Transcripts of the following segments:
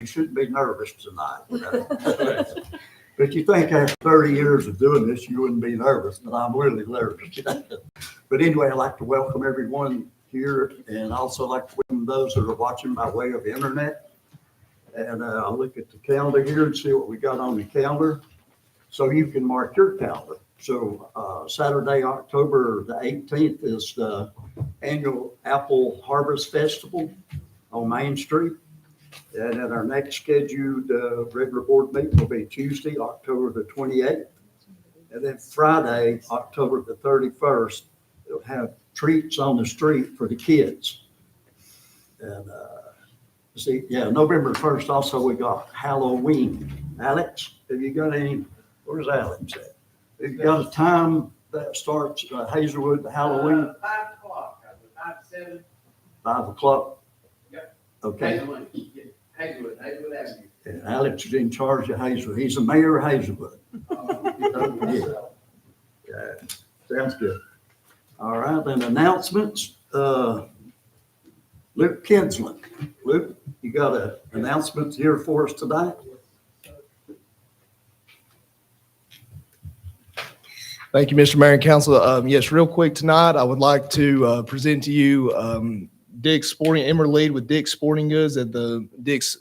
You shouldn't be nervous tonight. But you think after 30 years of doing this, you wouldn't be nervous, but I'm really nervous. But anyway, I'd like to welcome everyone here, and also like to welcome those that are watching by way of internet. And I'll look at the calendar here and see what we got on the calendar, so you can mark your calendar. So Saturday, October the 18th is the annual Apple Harvest Festival on Main Street. And then our next scheduled regular board meeting will be Tuesday, October the 28th. And then Friday, October the 31st, it'll have treats on the street for the kids. And November 1st also we got Halloween. Alex, have you got any? Where's Alex at? Have you got a time that starts Hazelwood Halloween? 5 o'clock, 5 to 7. 5 o'clock? Yep. Okay. Hazelwood Avenue. And Alex is in charge of Hazelwood. He's the mayor of Hazelwood. Yeah. Sounds good. All right, then announcements. Luke Kinsland. Luke, you got an announcement here for us tonight? Thank you, Mr. Mayor and Council. Yes, real quick tonight, I would like to present to you Dick's Sporting, Emmer Lead with Dick's Sporting Goods at the Dick's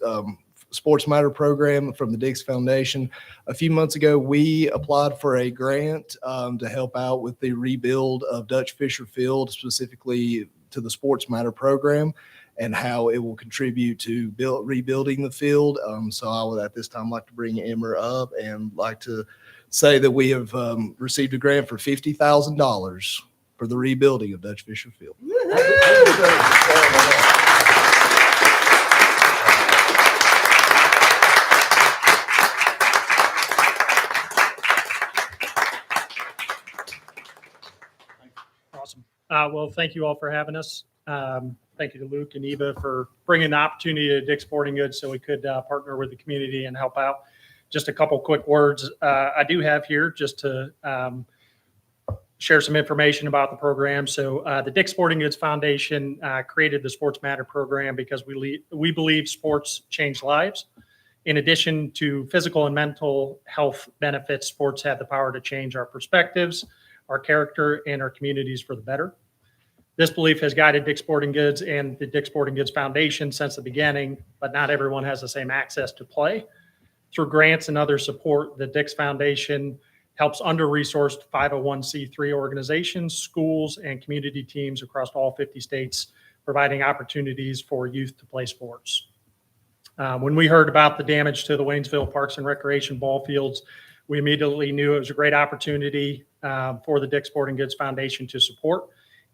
Sports Matter program from the Dick's Foundation. A few months ago, we applied for a grant to help out with the rebuild of Dutch Fisher Field, specifically to the Sports Matter program, and how it will contribute to rebuilding the field. So I would at this time like to bring Emmer up and like to say that we have received a grant for $50,000 for the rebuilding of Dutch Fisher Field. Awesome. Well, thank you all for having us. Thank you to Luke and Eva for bringing the opportunity to Dick's Sporting Goods so we could partner with the community and help out. Just a couple quick words I do have here just to share some information about the program. So the Dick's Sporting Goods Foundation created the Sports Matter program because we believe sports change lives. In addition to physical and mental health benefits, sports have the power to change our perspectives, our character, and our communities for the better. This belief has guided Dick's Sporting Goods and the Dick's Sporting Goods Foundation since the beginning, but not everyone has the same access to play. Through grants and other support, the Dick's Foundation helps under-resourced 501c3 organizations, schools, and community teams across all 50 states, providing opportunities for youth to play sports. When we heard about the damage to the Waynesville Parks and Recreation ball fields, we immediately knew it was a great opportunity for the Dick's Sporting Goods Foundation to support.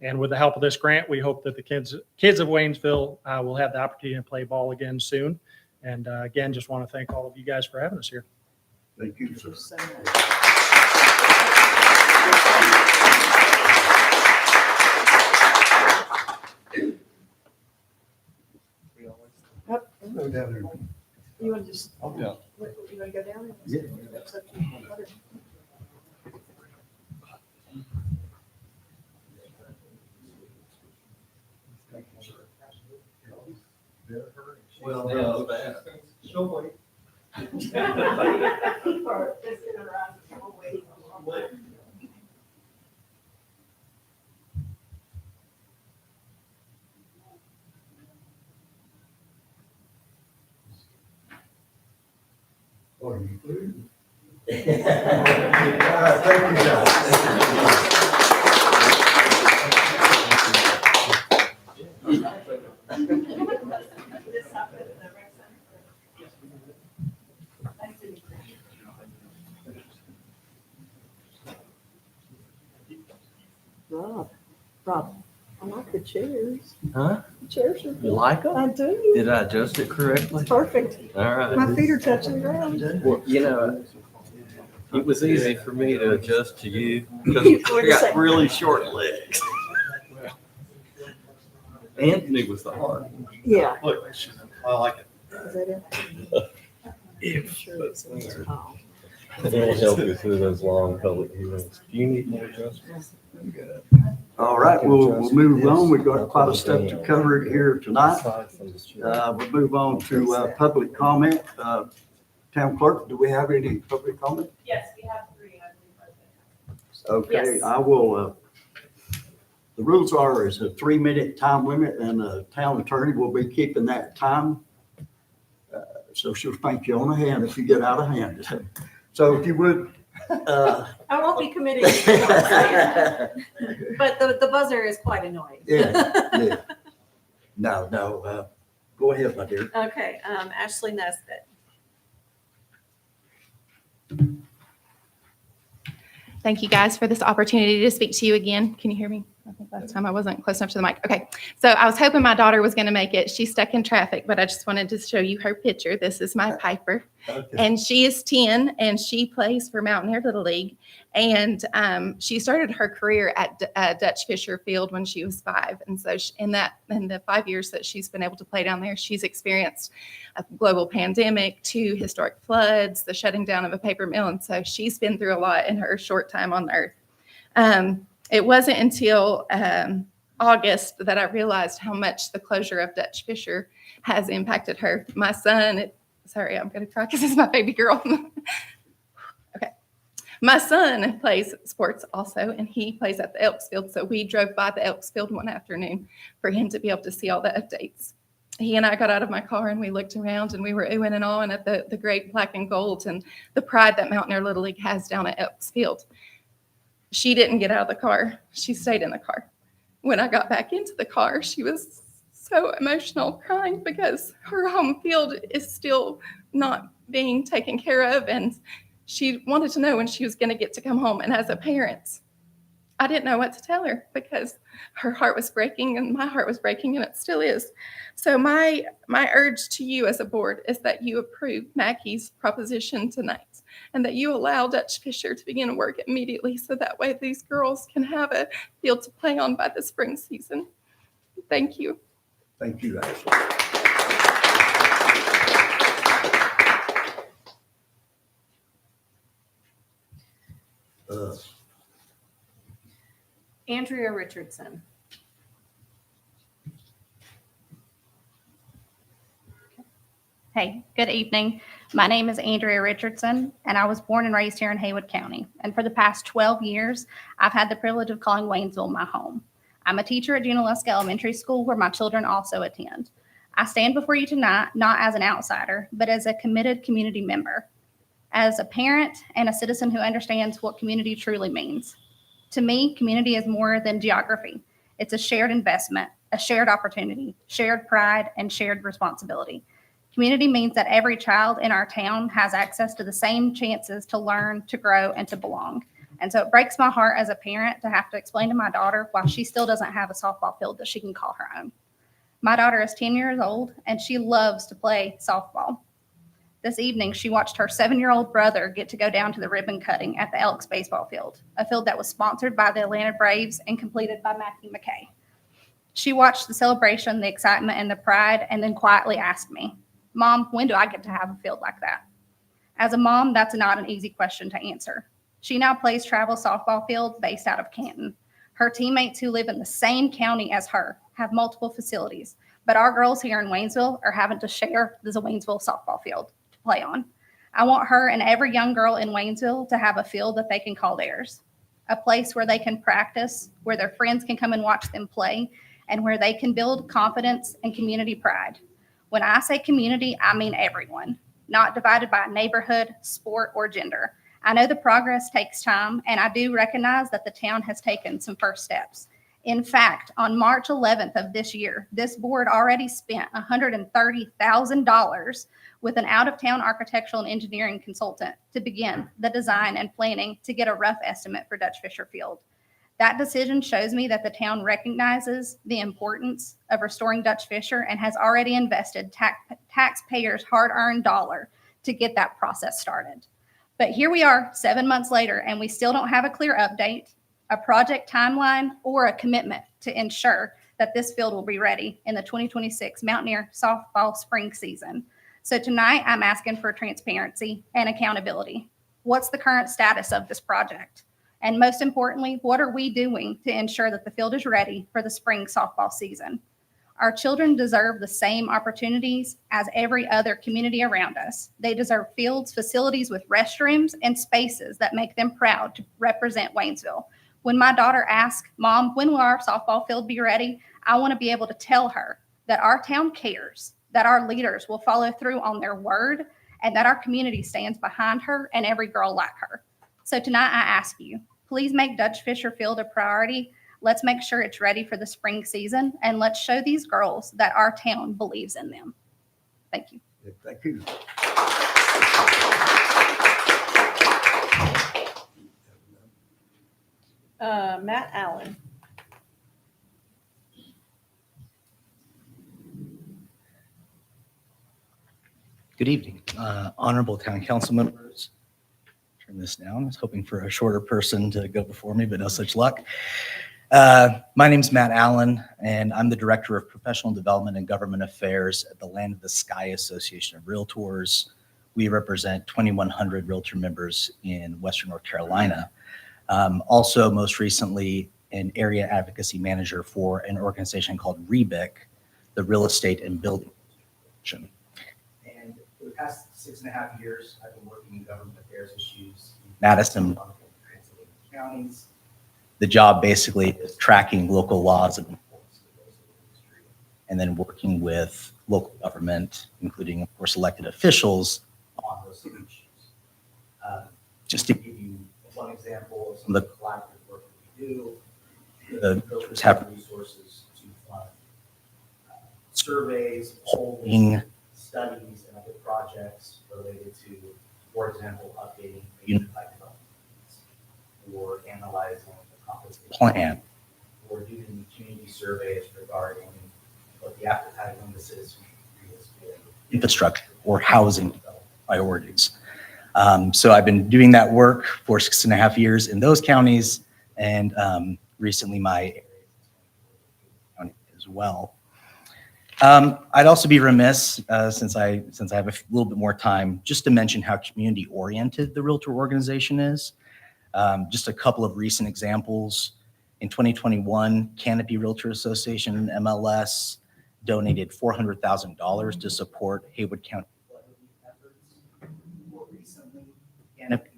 And with the help of this grant, we hope that the kids of Waynesville will have the opportunity to play ball again soon. And again, just want to thank all of you guys for having us here. Thank you, sir. Go down there. You want to just, Oh, yeah. you want to go down there? Yeah. Well, no, that. She'll wait. Are you through? All right, thank you, Rob, I like the chairs. Huh? The chairs are You good. like them? I do. Did I adjust it correctly? It's perfect. All right. My feet are touching the ground. Well, you know, it was easy for me to adjust to you because We're I the got same. really short legs. Anthony was the hard one. Yeah. Look, I like it. Is that it? I'm sure it's tall. It'll help you through those long public hearings. Do you need more adjustments? I'm good. All right, we'll move on. We've got quite a step to cover here tonight. We'll move on to public comment. Town clerk, do we have any public comment? Yes, we have three, I believe. Okay, Yes. I will, the rules are is a 3-minute time limit, and the town attorney will be keeping that time. So she'll thank you on the hand if you get out of hand. So if you would. I won't be committing. But the buzzer is quite annoying. Yeah. No, go ahead, my dear. Okay, Ashley Nesbitt. Thank you guys for this opportunity to speak to you again. Can you hear me? I think last time I wasn't close enough to the mic. Okay, so I was hoping my daughter was going to make it. She's stuck in traffic, but I just wanted to show you her picture. This is my Piper, Okay. and she is 10, and she plays for Mountaineer Little League. And she started her career at Dutch Fisher Field when she was 5. And so in the 5 years that she's been able to play down there, she's experienced a global pandemic, 2 historic floods, the shutting down of a paper mill. And so she's been through a lot in her short time on earth. It wasn't until August that I realized how much the closure of Dutch Fisher has impacted her. My son, sorry, I'm going to cry because it's my baby girl. Okay. My son plays sports also, and he plays at the Elks Field. So we drove by the Elks Field one afternoon for him to be able to see all the updates. He and I got out of my car and we looked around and we were oohing and ahhing at the great black and gold and the pride that Mountaineer Little League has down at Elks Field. She didn't get out of the car. She stayed in the car. When I got back into the car, she was so emotional, crying because her home field is still not being taken care of. And she wanted to know when she was going to get to come home. And as a parent, I didn't know what to tell her because her heart was breaking and my heart was breaking, and it still is. So my urge to you as a board is that you approve Mackey's proposition tonight and that you allow Dutch Fisher to begin work immediately so that way these girls can have a field to play on by the spring season. Thank you. Thank you, Ashley. Andrea Richardson. Hey, good evening. My name is Andrea Richardson, and I was born and raised here in Haywood County. And for the past 12 years, I've had the privilege of calling Waynesville my home. I'm a teacher at Junaluska Elementary School, where my children also attend. I stand before you tonight not as an outsider, but as a committed community member, as a parent and a citizen who understands what community truly means. To me, community is more than geography. It's a shared investment, a shared opportunity, shared pride, and shared responsibility. Community means that every child in our town has access to the same chances to learn, to grow, and to belong. And so it breaks my heart as a parent to have to explain to my daughter why she still doesn't have a softball field that she can call her own. My daughter is 10 years old, and she loves to play softball. This evening, she watched her 7-year-old brother get to go down to the ribbon cutting at the Elks baseball field, a field that was sponsored by the Atlanta Braves and completed by Matthew McKay. She watched the celebration, the excitement, and the pride, and then quietly asked me, "Mom, when do I get to have a field like that?" As a mom, that's not an easy question to answer. She now plays travel softball field based out of Canton. Her teammates who live in the same county as her have multiple facilities, but our girls here in Waynesville are having to share the Waynesville softball field to play on. I want her and every young girl in Waynesville to have a field that they can call theirs, a place where they can practice, where their friends can come and watch them play, and where they can build confidence and community pride. When I say community, I mean everyone, not divided by neighborhood, sport, or gender. I know the progress takes time, and I do recognize that the town has taken some first steps. In fact, on March 11th of this year, this board already spent $130,000 with an out-of-town architectural and engineering consultant to begin the design and planning to get a rough estimate for Dutch Fisher Field. That decision shows me that the town recognizes the importance of restoring Dutch Fisher and has already invested taxpayers' hard-earned dollar to get that process started. But here we are 7 months later, and we still don't have a clear update, a project timeline, or a commitment to ensure that this field will be ready in the 2026 Mountaineer softball spring season. So tonight, I'm asking for transparency and accountability. What's the current status of this project? And most importantly, what are we doing to ensure that the field is ready for the spring softball season? Our children deserve the same opportunities as every other community around us. They deserve fields, facilities with restrooms, and spaces that make them proud to represent Waynesville. When my daughter asks, Mom, when will our softball field be ready? I want to be able to tell her that our town cares, that our leaders will follow through on their word, and that our community stands behind her and every girl like her. So tonight I ask you, please make Dutch Fisher Field a priority. Let's make sure it's ready for the spring season, and let's show these girls that our town believes in them. Thank you. Thank you. Matt Allen. Good evening, honorable town council members. Turn this down. I was hoping for a shorter person to go before me, but no such luck. My name's Matt Allen, and I'm the Director of Professional Development and Government Affairs at the Land of the Sky Association of Realtors. We represent 2,100 realtor members in Western North Carolina. Also, most recently, an area advocacy manager for an organization called REBIC, the Real Estate and Building Association. And for the past 6.5 years, I've been working in government affairs issues in Madison and Transylvania counties. The job basically is tracking local laws and and then working with local government, including, of course, elected officials on those issues. Just to give you one example of some of the collaborative work that we do, the realtors have resources to fund surveys, polling, studies, and other projects related to, for example, updating unified developments, or analyzing the comprehensive plan, or doing community surveys regarding what the appetite of the citizens is for infrastructure or housing development priorities. So I've been doing that work for 6.5 years in those counties, and recently my area as well. I'd also be remiss, since I have a little bit more time, just to mention how community oriented the Realtor organization is. Just a couple of recent examples. In 2021, Canopy Realtor Association, MLS, donated $400,000 to support Haywood County flood relief efforts. More recently, Canopy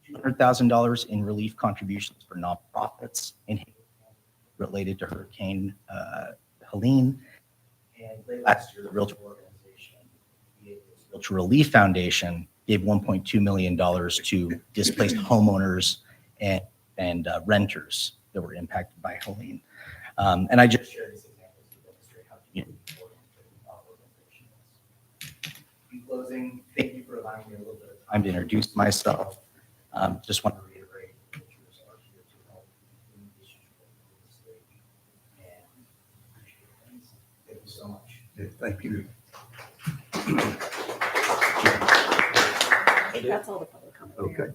$200,000 in relief contributions for nonprofits in Haywood County related to Hurricane Helene. And late last year, the Realtor organization, the Realtor Relief Foundation, gave $1.2 million to displaced homeowners and renters that were impacted by Helene. And I just share these examples to demonstrate how community oriented our organization is. In closing, thank you for allowing me a little bit of time to introduce myself. Just want to reiterate, realtors are here to help in issues with the state, and appreciate things. Thank you so much. Thank you. That's all the public comment. Okay.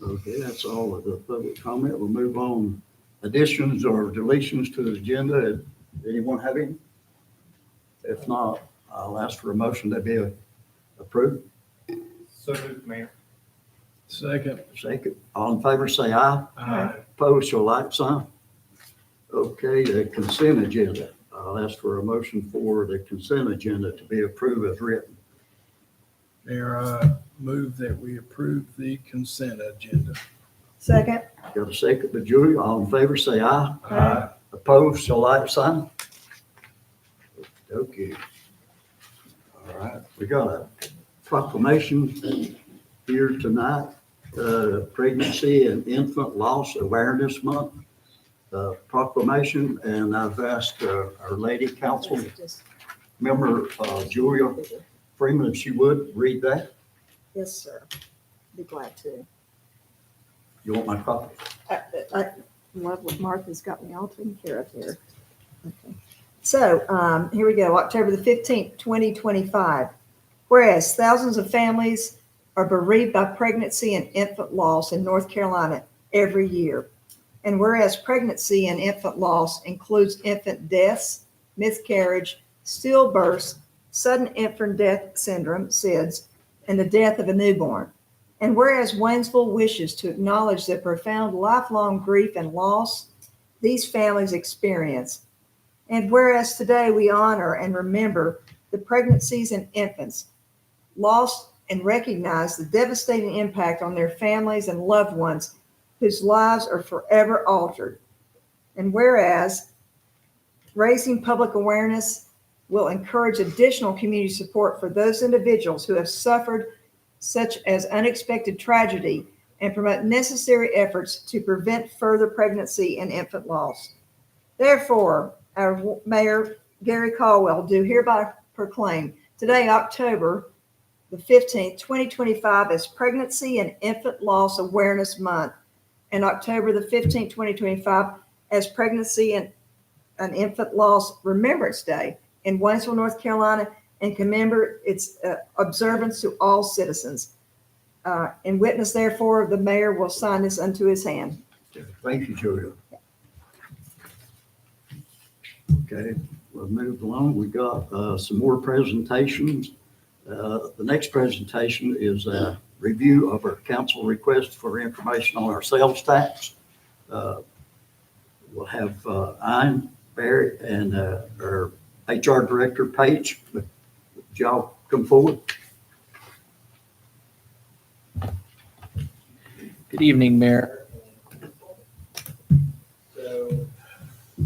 Okay, that's all of the public comment. We'll move on. Additions or deletions to the agenda. Anyone have any? If not, I'll ask for a motion to be approved. So moved, Mayor. Second. Second. All in favor, say aye. Aye. Opposed, your like sign. Okay, the consent agenda. I'll ask for a motion for the consent agenda to be approved as written. Mayor, I move that we approve the consent agenda. Second. Got a second by Julie. All in favor, say aye. Aye. Opposed, your like sign. Okay. All right, we got a proclamation here tonight, Pregnancy and Infant Loss Awareness Month proclamation, and I've asked our lady council member, Julia Freeman, if she would read that. Yes, sir. Be glad to. You want my copy? Lovely. Martha's got me all taken care of here. Okay. So here we go. October the 15th, 2025. Whereas thousands of families are bereaved by pregnancy and infant loss in North Carolina every year. And whereas pregnancy and infant loss includes infant deaths, miscarriage, stillbirths, sudden infant death syndrome, SIDS, and the death of a newborn. And whereas Waynesville wishes to acknowledge the profound lifelong grief and loss these families experience, and whereas today we honor and remember the pregnancies and infants lost and recognize the devastating impact on their families and loved ones whose lives are forever altered. And whereas raising public awareness will encourage additional community support for those individuals who have suffered such as unexpected tragedy and promote necessary efforts to prevent further pregnancy and infant loss. Therefore, our Mayor, Gary Caldwell, do hereby proclaim today, October the 15th, 2025, as Pregnancy and Infant Loss Awareness Month, and October the 15th, 2025, as Pregnancy and Infant Loss Remembrance Day in Waynesville, North Carolina, and commemorate its observance to all citizens. In witness, therefore, the mayor will sign this unto his hand. Thank you, Julia. Okay, we'll move along. We got some more presentations. The next presentation is a review of our council request for information on our sales tax. We'll have Ian Barrett and our HR Director, Paige. Would y'all come forward? Good evening, Mayor. So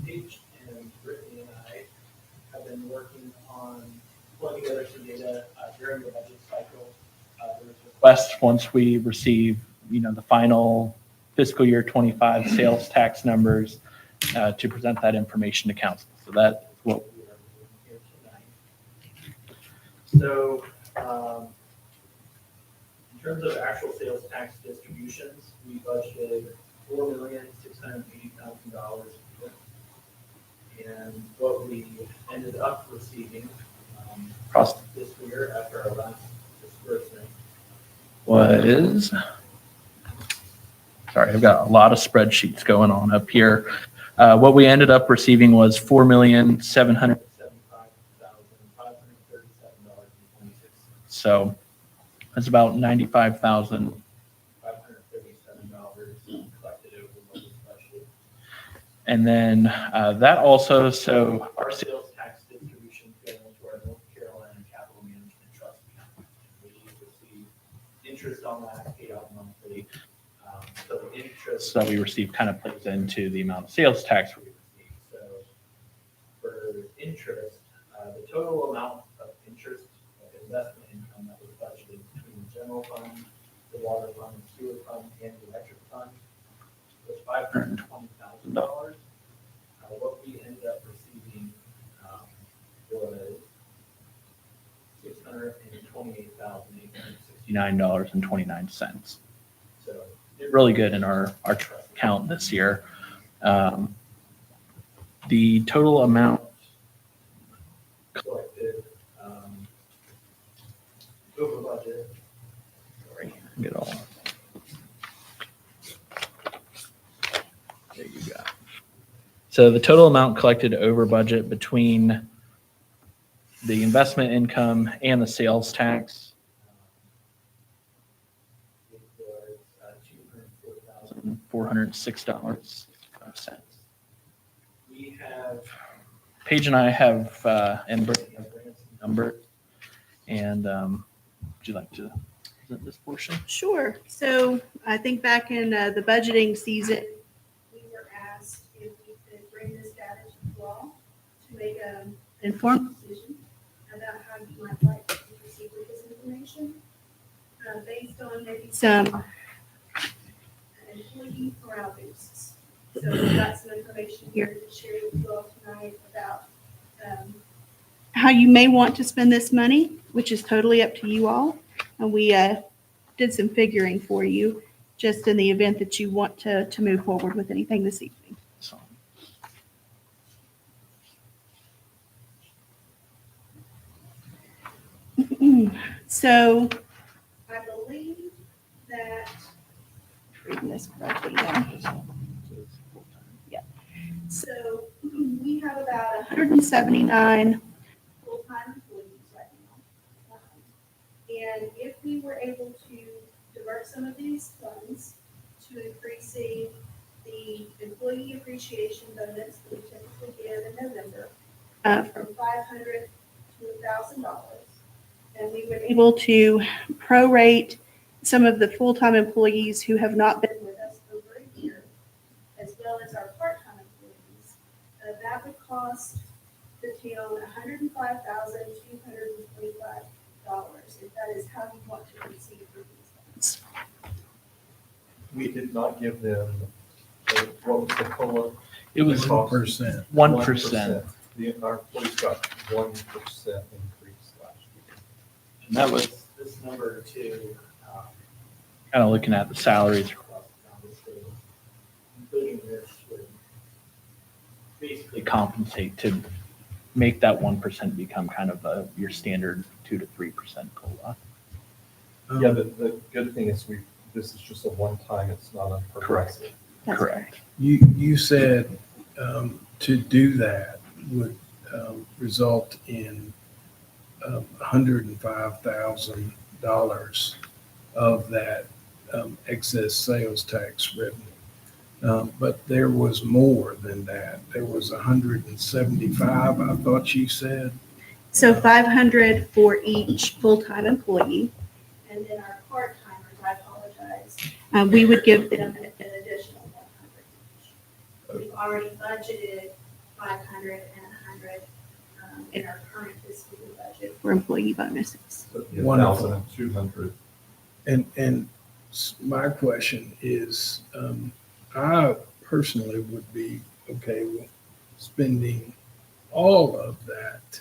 Paige and Brittany and I have been working on pulling together some data during the budget cycle. There was requests once we receive, the final fiscal year 25 sales tax numbers to present that information to council. So that's what we are doing here tonight. So in terms of actual sales tax distributions, we budgeted $4,680,000. And what we ended up receiving across this year after our last disbursement was, sorry, I've got a lot of spreadsheets going on up here. What we ended up receiving was $4,775,537.26. So that's about $95,537 collected over what was budgeted. And then that also, so our sales tax distribution go into our North Carolina Capital Management Trust account. We receive interest on that, paid out monthly. So the interest that we receive kind of plays into the amount of sales tax we receive. So for interest, the total amount of interest of investment income that was budgeted between the general fund, the water fund, sewer fund, and the electric fund was $520,000. What we ended up receiving was $628,869.29. So did really good in our trust account this year. The total amount collected over budget. Sorry, get all. There you go. So the total amount collected over budget between the investment income and the sales tax was $204,406.65. We have, Paige and I have, and Brittany have some numbers. And would you like to present this portion? Sure. So I think back in the budgeting season, we were asked if we could bring this data to you all to make an informed decision about how you might like to proceed with this information based on maybe some employee morale boosts. So we've got some information here to share with you all tonight about how you may want to spend this money, which is totally up to you all. And we did some figuring for you just in the event that you want to move forward with anything this evening. So I believe that, reading this correctly, yeah. So we have about 179 full-time employees right now. And if we were able to divert some of these funds to increasing the employee appreciation bonus that we typically give in November, from $500 to $1,000. And we were able to prorate some of the full-time employees who have not been with us over a year, as well as our part-time employees. That would cost the town $105,225, if that is how you want to proceed with these funds. We did not give them, what was the COLA? It was 1%. 1%. Our employees got 1% increase last year. And that was this number too, kind of looking at the salaries across the state, including this would basically compensate to make that 1% become kind of your standard 2 to 3% COLA. Yeah, the good thing is this is just a one-time, it's not a progressive. Correct. You said to do that would result in $105,000 of that excess sales tax revenue. But there was more than that. There was 175, I thought you said. So 500 for each full-time employee. And then our part-timers, I apologize, we would give them an additional 100 each. We've already budgeted 500 and 100 in our current fiscal year budget for employee bonuses. So, yeah, Wonderful. 1,200. And my question is, I personally would be okay with spending all of that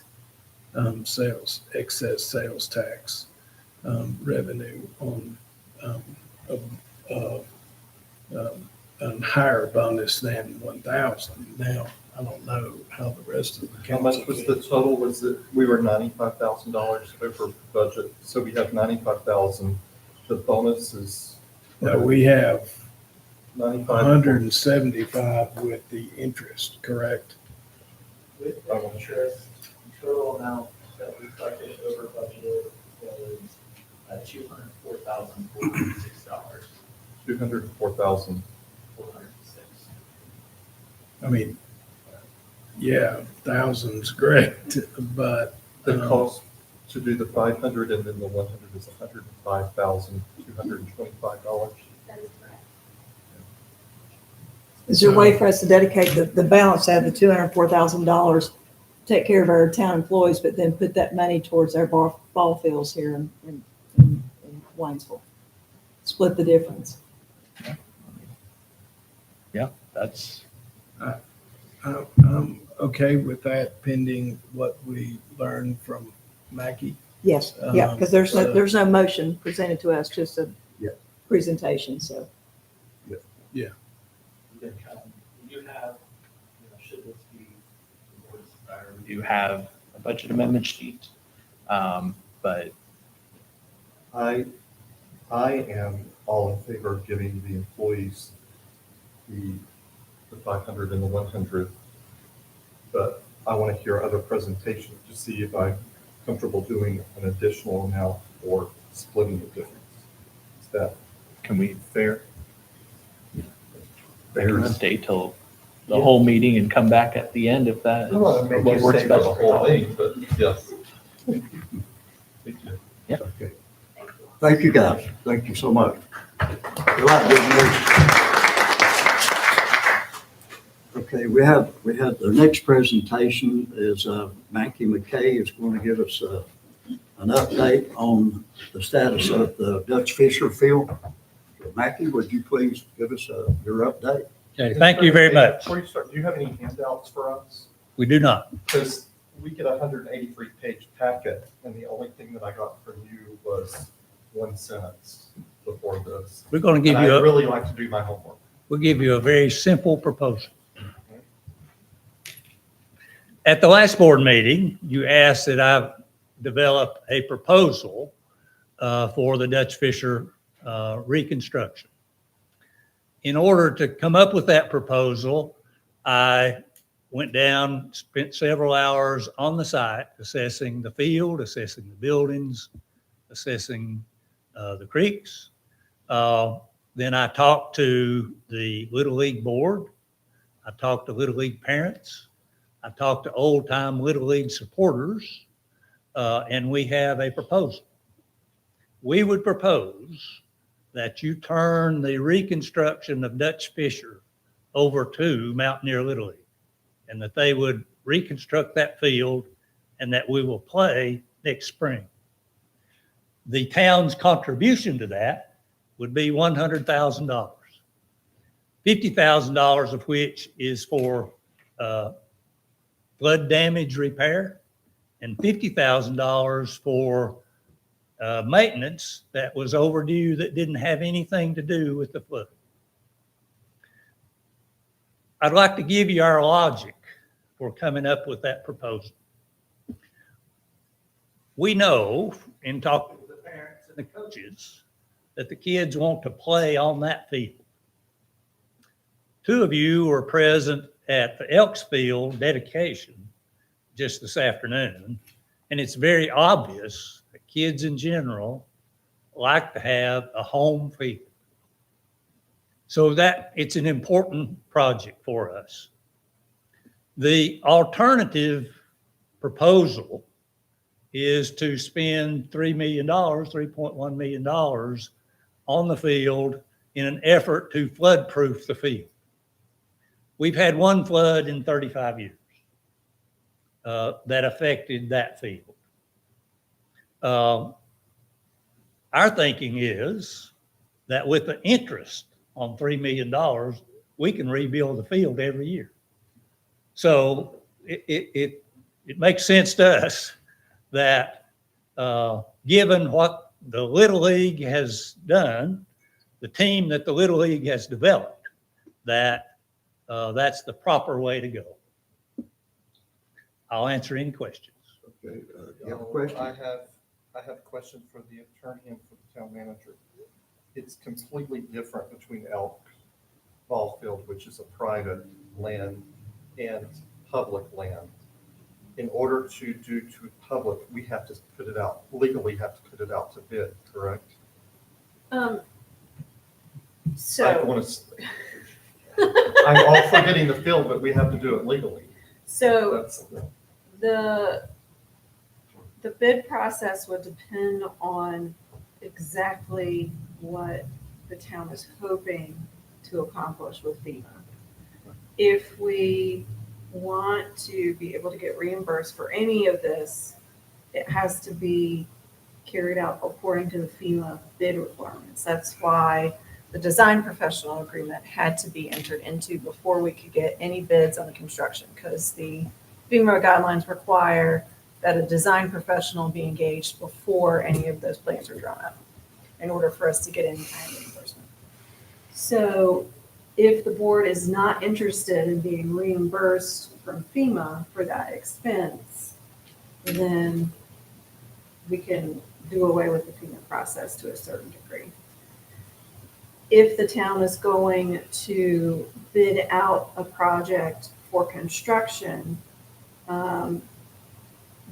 excess sales tax revenue on a higher bonus than 1,000. Now, I don't know how the rest of the How council. much was the total? Was it, we were $95,000 over budget, so we have 95,000. The bonus is. No, we have 95. 175 with the interest, correct? With the interest, total amount that we budgeted over budgeted was $204,406. $204,000. 406. I mean, yeah, thousands great, but The cost to do the 500 and then the 100 is $105,225. That is correct. Is there a way for us to dedicate the balance out of the $204,000, take care of our town employees, but then put that money towards our ball fields here in Waynesville? Split the difference. Yeah, that's, I'm okay with that pending what we learned from Mackie. Yes, yeah, because there's no motion presented to us, just a Yeah. presentation, so. you do have, should this be the board's desire, we do have a budget amendment sheet. But I am all in favor of giving the employees the 500 and the 100, but I want to hear other presentations to see if I'm comfortable doing an additional amount or splitting the difference. Is that can we fair? stay till the whole meeting and come back at the end if that is Well, maybe what you works stay for best the for whole y'all? thing, but yes. Thank you. Okay. Thank you, guys. Thank you so much. A lot of good news. Okay, we have the next presentation is Mackie McKay is going to give us an update on the status of the Dutch Fisher Field. So Mackie, would you please give us your update? Okay, thank you very much. Before you start, do you have any handouts for us? We do not. Because we get a 183-page packet, and the only thing that I got from you was one sentence before this. We're going to give And you I'd really like to do my homework. we'll give you a very simple proposal. At the last board meeting, you asked that I develop a proposal for the Dutch Fisher reconstruction. In order to come up with that proposal, I went down, spent several hours on the site assessing the field, assessing the buildings, assessing the creeks, Then I talked to the Little League board. I talked to Little League parents. I talked to old-time Little League supporters, and we have a proposal. We would propose that you turn the reconstruction of Dutch Fisher over to Mountaineer Little League, and that they would reconstruct that field and that we will play next spring. The town's contribution to that would be $100,000, $50,000 of which is for flood damage repair and $50,000 for maintenance that was overdue that didn't have anything to do with the flood. I'd like to give you our logic for coming up with that proposal. We know in talking with the parents and the coaches that the kids want to play on that field. Two of you were present at the Elks Field dedication just this afternoon, and it's very obvious that kids in general like to have a home field. So that it's an important project for us. The alternative proposal is to spend $3 million, $3.1 million on the field in an effort to flood-proof the field. We've had one flood in 35 years that affected that field. Our thinking is that with the interest on $3 million, we can rebuild the field every year. So it makes sense to us that given what the Little League has done, the team that the Little League has developed, that that's the proper way to go. I'll answer any questions. Okay, you have a question? I have a question for the attorney and for the town manager. It's completely different between Elk Ball Field, which is a private land, and public land. In order to do to public, we have to put it out, legally have to put it out to bid, correct? I So, want to, I'm all for getting the field, but we have to do it legally. so That's, the bid process would depend on exactly what the town is hoping to accomplish with FEMA. If we want to be able to get reimbursed for any of this, it has to be carried out according to the FEMA bid requirements. That's why the design professional agreement had to be entered into before we could get any bids on the construction, because the FEMA guidelines require that a design professional be engaged before any of those plans are drawn up in order for us to get any kind of reimbursement. So if the board is not interested in being reimbursed from FEMA for that expense, then we can do away with the FEMA process to a certain degree. If the town is going to bid out a project for construction,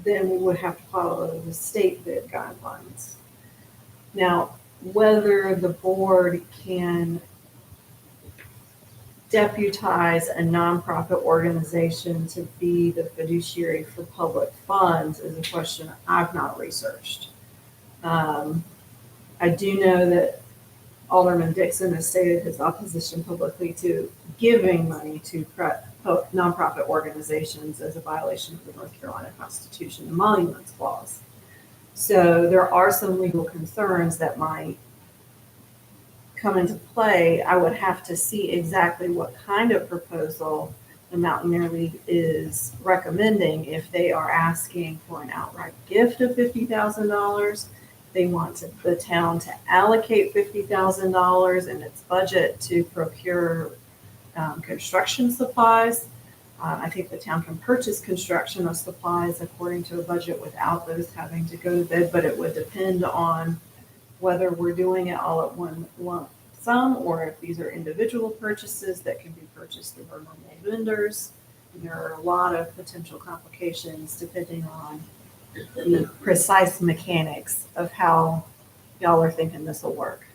then we would have to follow the state bid guidelines. Now, whether the board can deputize a nonprofit organization to be the fiduciary for public funds is a question I've not researched. I do know that Alderman Dixon has stated his opposition publicly to giving money to nonprofit organizations as a violation of the North Carolina Constitution and Monuments Clause. So there are some legal concerns that might come into play. I would have to see exactly what kind of proposal the Mountaineer League is recommending. If they are asking for an outright gift of $50,000, they want the town to allocate $50,000 in its budget to procure construction supplies. I think the town can purchase construction of supplies according to a budget without those having to go to bid, but it would depend on whether we're doing it all at one lump sum or if these are individual purchases that can be purchased through our normal vendors. And there are a lot of potential complications depending on the precise mechanics of how y'all are thinking this will work.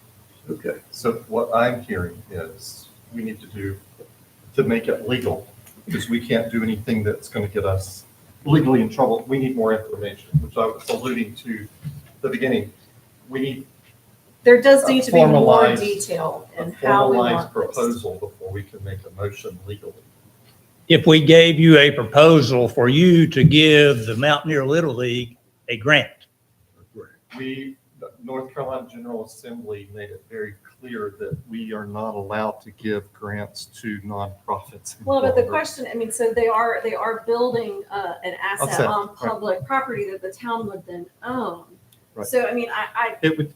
Okay. So what I'm hearing is we need to make it legal, because we can't do anything that's going to get us legally in trouble. We need more information, which I was alluding to at the beginning. We need There does need to be more formalized- detail a in how we formalized want this. proposal before we can make a motion legally. If we gave you a proposal for you to give the Mountaineer Little League a grant, The North Carolina General Assembly made it very clear that we are not allowed to give grants to nonprofits. any Well, but the longer. question, I mean, so they are building an asset Asset, on right. public property that the town would then own. Right. So, I mean, I, It would,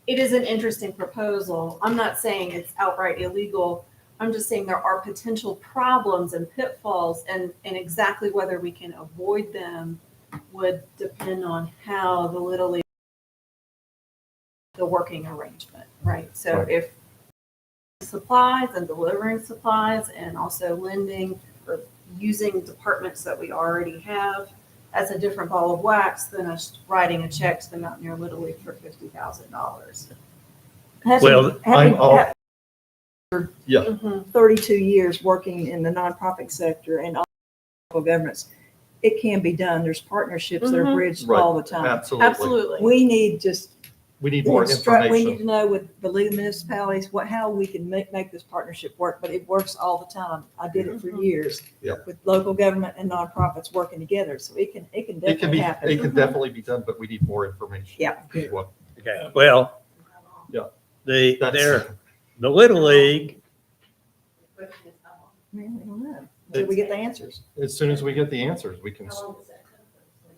it is an interesting proposal. I'm not saying it's outright illegal. I'm just saying there are potential problems and pitfalls, and exactly whether we can avoid them would depend on how the Little League, the working arrangement, right? So Right. if supplies and delivering supplies and also lending or using departments that we already have, that's a different ball of wax than us writing a check to the Mountaineer Little League for $50,000. Well, I'm all, yeah, 32 years working in the nonprofit sector and all local governments, it can be done. There's partnerships that are Mhm. bridged right, all the time. absolutely. Absolutely. We need just We need more we need information. to know with the legal municipalities, how we can make this partnership work, but it works all the time. I did it for Mhm. years. Yeah. With local government and nonprofits working together, so it can It can definitely be, happen. it can definitely be done, but we need more information. Yeah. is what- okay, well, Yeah. the That's, Little League, Man, we don't know. Until we get the answers. as soon as we get the answers, we can,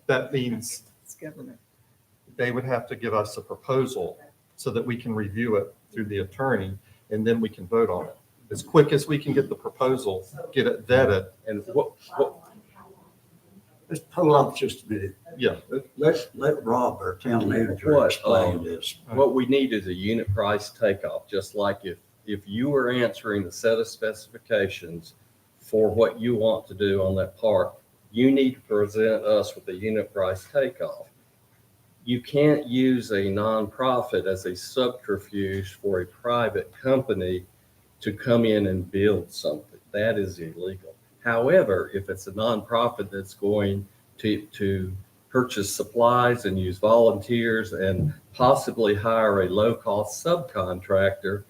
that means It's government. they would have to give us a proposal so that we can review it through the attorney, and then we can vote on it. As quick as we can get the proposal, get it vetted, And Let's pull up just a minute. yeah. Let Rob, our town manager, What, explain this. what we need is a unit price takeoff, just like if you were answering the set of specifications for what you want to do on that park, you need to present us with a unit price takeoff. You can't use a nonprofit as a subterfuge for a private company to come in and build something. That is illegal. However, if it's a nonprofit that's going to purchase supplies and use volunteers and possibly hire a low-cost subcontractor,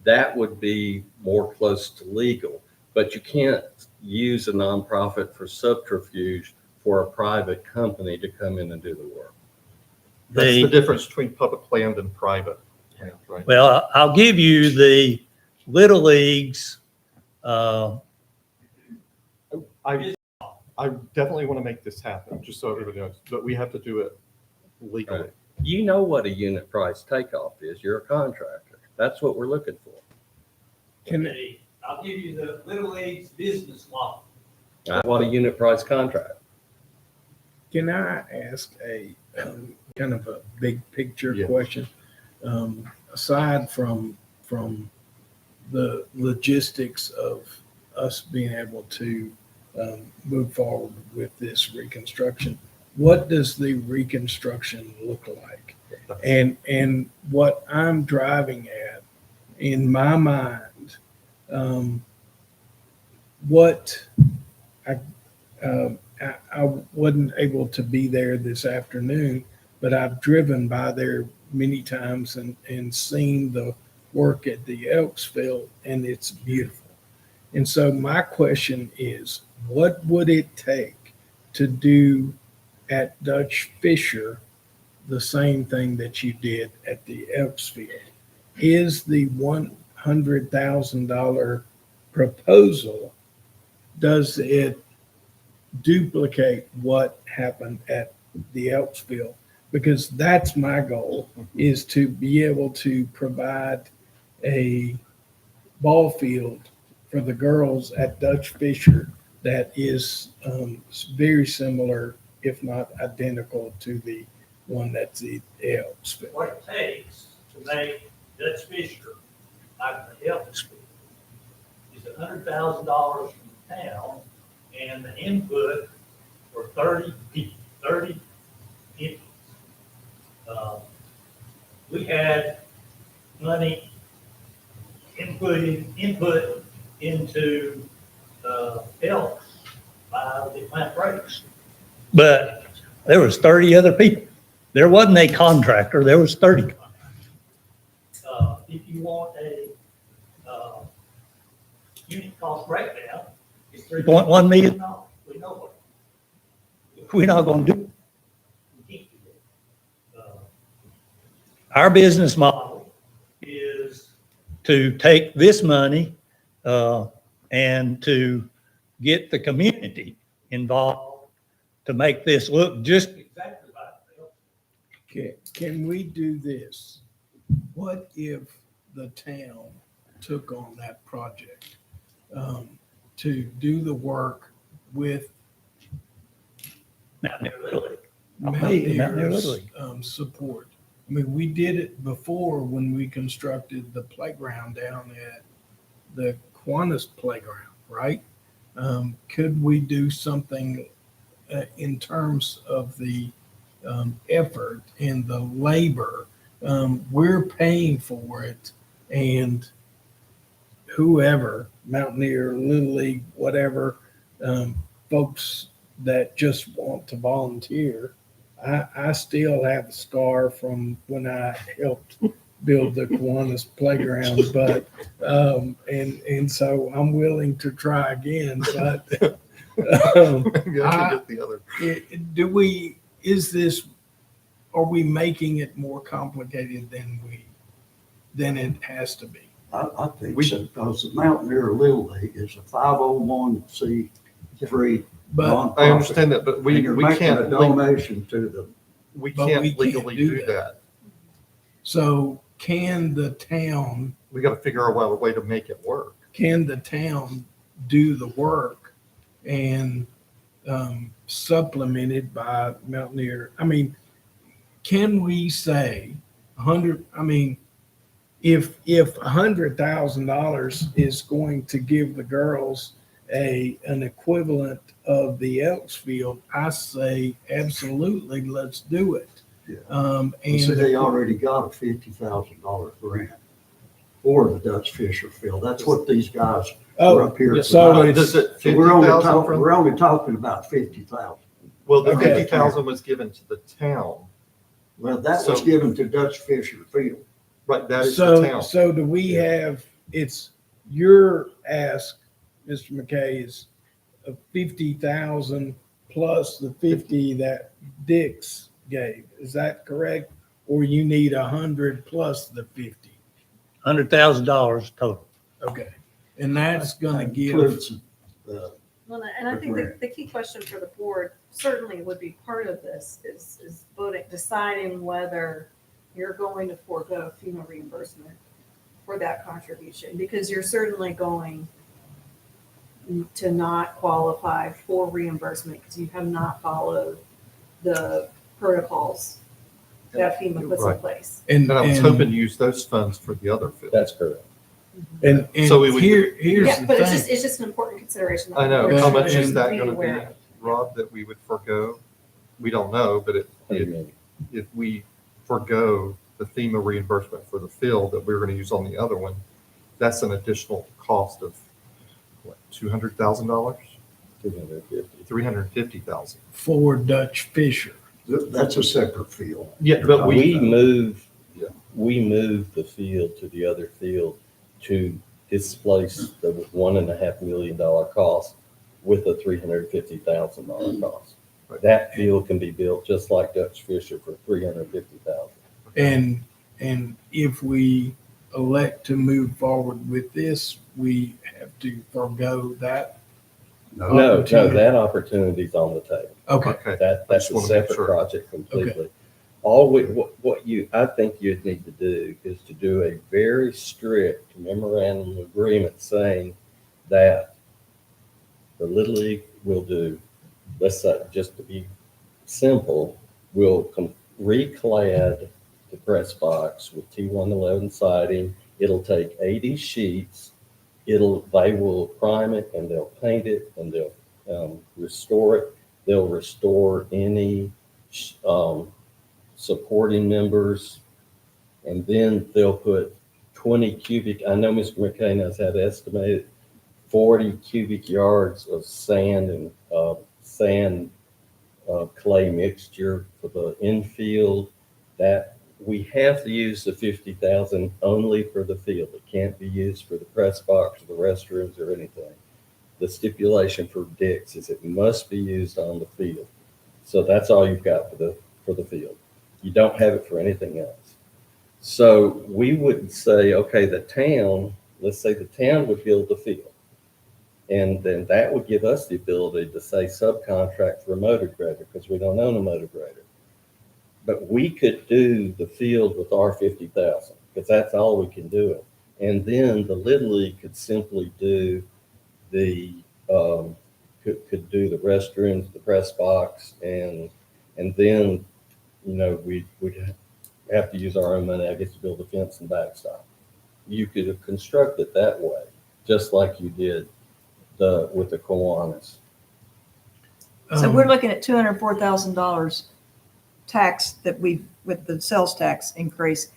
that would be more close to legal. But you can't use a nonprofit for subterfuge for a private company to come in and do the work. That's the the, difference between public land and private. land, right? well, I'll give you the Little League's, I definitely want to make this happen, just so everybody knows, but we have to do it legally. You know what a unit price takeoff is. You're a contractor. That's what we're looking for. I'll give you the Little League's business model. What a unit price contract. Can I ask a kind of a big picture Yeah. question? Aside from the logistics of us being able to move forward with this reconstruction, what does the reconstruction look like? And what I'm driving at in my mind, what I wasn't able to be there this afternoon, but I've driven by there many times and seen the work at the Elksville, and it's beautiful. And so my question is, what would it take to do at Dutch Fisher the same thing that you did at the Elksville? Is the $100,000 proposal, does it duplicate what happened at the Elksville? Because that's my goal, is to be able to provide a ball field for the girls at Dutch Fisher that is very similar, if not identical, to the one that's the Elksville. What it takes to make Dutch Fisher like the Elksville is $100,000 from the town and the input for 30 people, 30 entities. We had money input into Elks by the plant breaks. But there was 30 other people. There wasn't a contractor, there was 30 contractors. If you want a unit cost breakdown, it's $3.1 million. We know it. We're not gonna do it. We can't do it. Our business model is to take this money and to get the community involved to make this look just exactly like it. Can we do this? What if the town took on that project to do the work with Mountaineer Little League. Mountaineers' support? I mean, we did it before when we constructed the playground down at the Kiwanis playground, right? Could we do something in terms of the effort and the labor? We're paying for it, and whoever, Mountaineer, Little League, whatever, folks that just want to volunteer. I still have a scar from when I helped build the Kiwanis playground, but and so I'm willing to try again. But are we making it more complicated than it has to be? I think so, because the Mountaineer Little League is a 501c3 But nonprofit. I understand that, but And we you're making can't, a donation to them. we But can't we can't legally do do that. So can the town We gotta figure out a way to make it work. do the work and supplemented by Mountaineer? I mean, can we say if $100,000 is going to give the girls an equivalent of the Elks Field, I say absolutely, let's do it. Yeah. And So they already got a $50,000 grant for the Dutch Fisher Field. That's what these guys are up here. so tonight. it's- Does it So we're only 50,000 talking, from? we're only talking about 50,000. Well, the Okay. 50,000 was given to the town, Well, that was So- given to Dutch Fisher Field. right? That is the So, town. so do we have, it's your ask, Mr. McKay, is 50,000 plus the 50 that Dix gave. Is that correct? Or you need 100 plus the 50? $100,000 total. Okay. And that's gonna give, Includes, Well, and I think the key question for the board certainly would be part of this is voting, deciding whether you're going to forego FEMA reimbursement for that contribution, because you're certainly going to not qualify for reimbursement because you have not followed the protocols that FEMA puts in Right. place. and And I was hoping to use those funds for the other field. That's correct. and So we would- here's Yeah, the but thing. it's just an important consideration. that I know. the How board much should is that be gonna aware be, of. Rob, that we would forego? We don't know, but if we forego the FEMA reimbursement for the field that we're gonna use on the other one, that's an additional cost of what, $200,000? 250. 350,000. For Dutch Fisher. that's a separate field. Yeah, but We moved, Yeah. we moved the field to the other field to displace the $1.5 million cost with a $350,000 cost. Right. That field can be built just like Dutch Fisher for $350,000. And if we elect to move forward with this, we have to forego that. No, Opportunity. that opportunity's on the table. Okay. Okay. That's just a wanna make separate sure. project completely. I think you'd need to do is to do a very strict memorandum of agreement saying that the Little League will do, let's say, just to be simple, will reclad the press box with T111 siding. It'll take 80 sheets. They will prime it and they'll paint it and they'll restore it. They'll restore any supporting members, and then they'll put 20 cubic, I know Mr. McKay has had estimated 40 cubic yards of sand and clay mixture for the infield. That we have to use the 50,000 only for the field. It can't be used for the press box or the restrooms or anything. The stipulation for Dick's is it must be used on the field. So that's all you've got for the field. You don't have it for anything else. So we would say, okay, the town, let's say the town would build the field. And then that would give us the ability to say subcontract for a motor grader because we don't own a motor grader. But we could do the field with our 50,000 because that's all we can do it. And then the Little League could simply do could do the restrooms, the press box, and then, you know, we'd have to use our own money, I guess, to build a fence and backstop. You could have constructed that way, just like you did with the Kiwanis. So we're looking at $204,000 tax with the sales tax increase.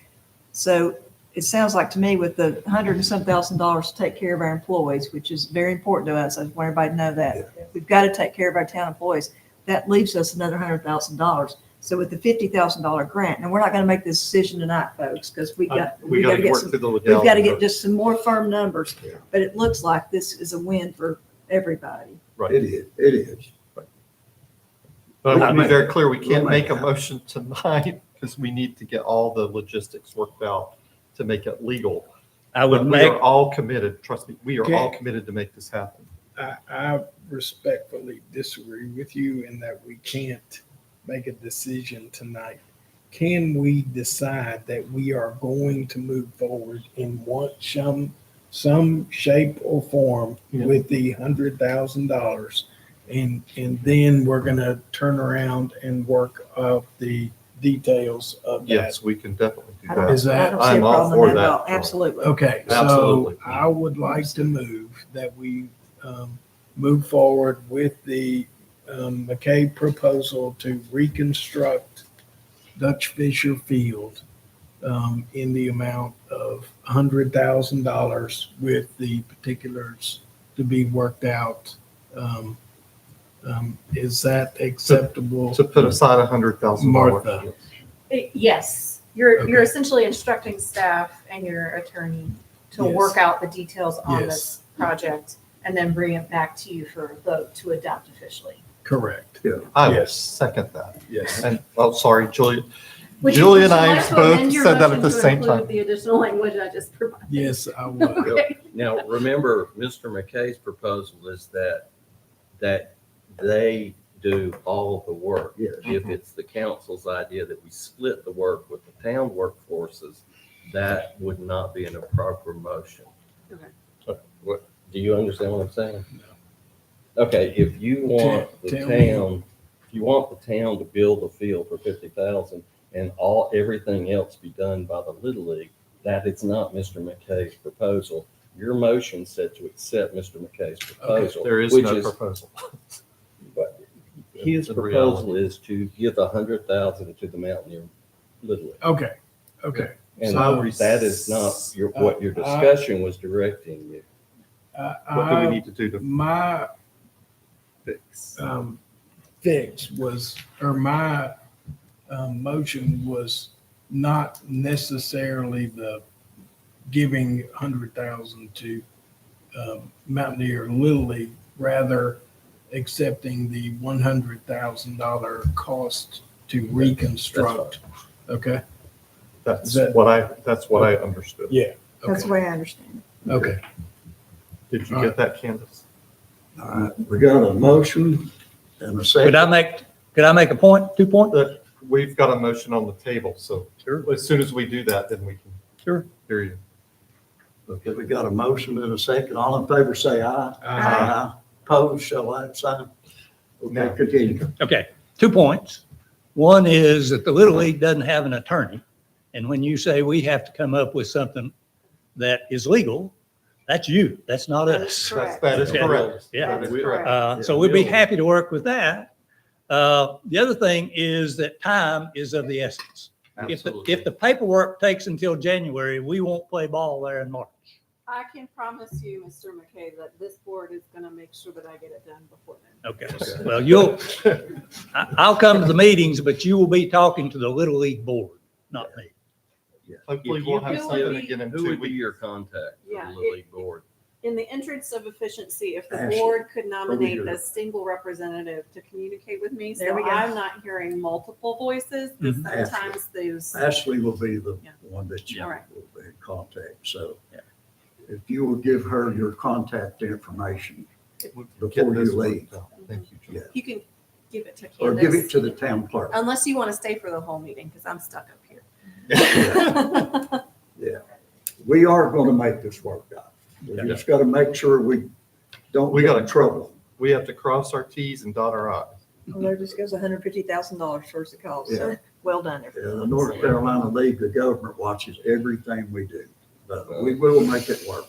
So it sounds like to me with the $100 and some thousand to take care of our employees, which is very important to us. I just want everybody to know that. We've got to take care of our town employees. That leaves us another $100,000. So with the $50,000 grant, and we're not going to make this decision tonight, folks, because we got to get some, we've got to get just some more firm numbers. Yeah. But it looks like this is a win for everybody. Right. It is, it is. But to be We'll very clear, we we'll can't make make a that. motion tonight because we need to get all the logistics worked out to make it legal. I would But we make, are all committed, trust me, we are all Okay. committed to make this happen. I respectfully disagree with you in that we can't make a decision tonight. Can we decide that we are going to move forward in some shape or form Yeah. with the $100,000? And then we're gonna turn around and work out the details of that. Yes, we can definitely do I don't, that. Is I that- don't see a I'm all problem for with that at that. all. Absolutely. Okay, so Absolutely. I would like to move that we move forward with the McKay proposal to reconstruct Dutch Fisher Field in the amount of $100,000 with the particulars to be worked out. Is that acceptable? To put aside $100,000. Martha. Yes, you're Okay. essentially instructing staff and your attorney to Yes. work out the details on Yes. this project and then bring it back to you for a vote to adopt officially. Correct. I will Yes. second that. Yes. And, oh, sorry, Julia. Would you- Julie and would you I like to both amend your said that at motion the to same include time. The additional language I just provided. Yes, I would. Now, remember, Mr. McKay's proposal is that they do all of the work. Yes. If it's the council's idea that we split the work with the town workforces, that would not be an appropriate motion. Okay. Do you understand what I'm saying? Okay, if you want the Tell me. town, if you want the town to build a field for 50,000 and everything else be done by the Little League, that is not Mr. McKay's proposal. Your motion said to accept Mr. McKay's proposal. There is which no proposal. But his In proposal reality. is to give 100,000 to the Mountaineer Little League. Okay, okay. And So- that is not what your discussion was directing you. What do we need to do to My fix? fix was, or my motion was not necessarily the giving 100,000 to Mountaineer Little League, rather accepting the $100,000 cost to reconstruct. Okay, That's that- what I understood. yeah. That's the Okay, way I understand it. okay. Did you All get that, Candace? All right, we got a motion and a second. could I make a point, 2 points? We've got a motion on the table, so Sure. as soon as we do that, then we can Sure. hear you. Okay, we got a motion and a second. All in favor, say aye. Aye. Opposed, shall I sign? Now, Okay, continue. Okay, 2 points. One is that the Little League doesn't have an attorney. And when you say we have to come up with something that is legal, that's you, that's not us. That is Okay. correct. Yeah. That is We- correct. So we'd be happy to work with that. The other thing is that time is of the essence. If the paperwork takes until January, we won't play ball there in March. I can promise you, Mr. McKay, that this board is gonna make sure that I get it done before then. Okay, well, I'll come to the meetings, but you will be talking to the Little League board, not me. Hopefully If we'll you have could- something again in Who 2 would be weeks. your contact for Yeah, the Little League board? In the interest of efficiency, if the Ashley, board could nominate here. a single representative to communicate with me, There so we go. I'm not hearing multiple voices, because Mhm. sometimes those. Ashley will be the Yeah. one that you All right. will be in contact, so. Yeah. If you will give her your contact information We'll before get you this leave, worked out. Thank you, John. Yeah. You can give it to or give it Candace, to the town clerk. unless you want to stay for the whole meeting, because I'm stuck up here. Yeah, we are gonna make this work out. We just gotta make sure we don't We get gotta- in trouble. We have to cross our T's and dot our I's. Well, there just goes $150,000 towards the cost. So Yeah. well done, Yeah, everyone. the North Carolina League of Government watches everything we do, but we will make it work.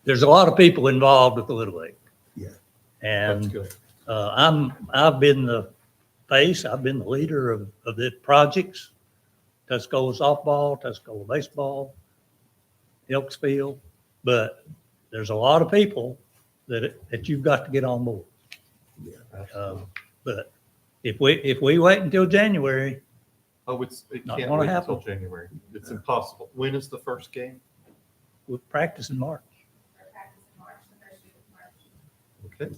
There's a lot of people involved with the Little League. Yeah. That's And good. I've been the face, I've been the leader of the projects. Tuscola softball, Tuscola baseball, Elksville, but there's a lot of people that you've got to get on board. But if we wait until January, Oh, it Not can't gonna wait happen. until January. It's impossible. When is the first game? we'll practice in March. Okay.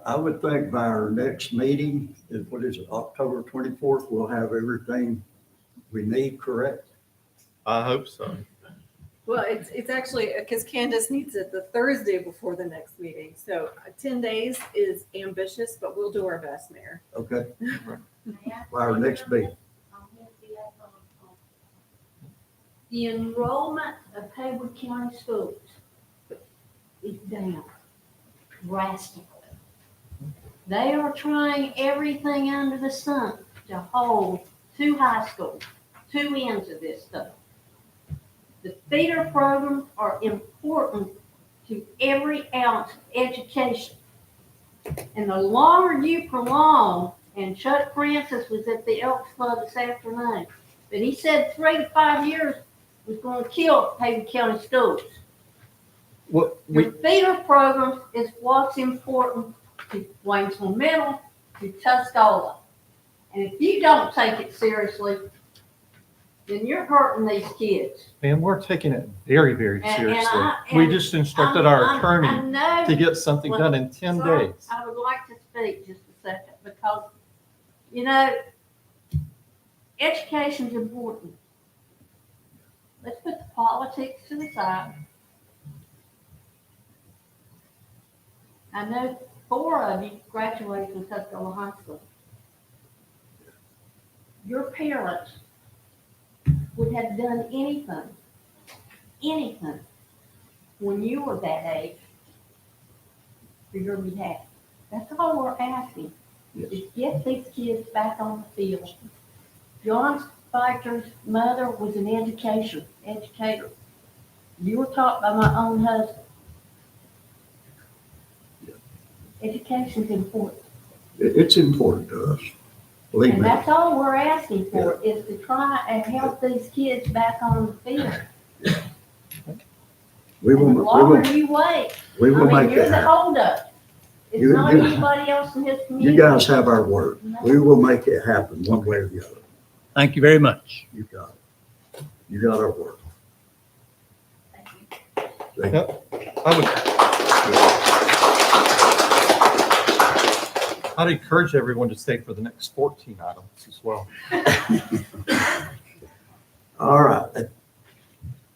I would think by our next meeting, what is it, October 24th, we'll have everything we need, correct? I hope so. Well, it's actually, because Candace needs it the Thursday before the next meeting, so 10 days is ambitious, but we'll do our best, Mayor. Okay, by our next meeting. The enrollment of Haywood County schools is down drastically. They are trying everything under the sun to hold two high schools, two ends of this stuff. The feeder programs are important to every ounce of education. And the longer you prolong, and Chuck Francis was at the Elks Club this afternoon, but he said 3 to 5 years was going to kill Haywood County schools. Your feeder programs is what's important to Waynesville Middle, to Tuscola. And if you don't take it seriously, then you're hurting these kids. Man, we're taking it very, very And- seriously. and We just instructed our attorney I know. to get something done in 10 Sir, days. I would like to speak just a second because, you know, education's important. Let's put the politics to the side. I know 4 of you graduated from Tuscola High School. Your parents would have done anything when you were that age for your behalf. That's all we're asking, is get these kids back on the field. John Spicer's mother was an educator. You were taught by my own husband. Education's important. It's important to us, believe And me. that's all we're asking for, is to try and help these kids back on the field. We And the will, longer you wait, we will make you're it the happen. holdup. It's You- not you- anybody else in his community. You guys have our word. We will make it happen one way or the other. Thank you very much. You got it. You got our word. Thank you. I'd encourage everyone to stay for the next 14 items as well. All right.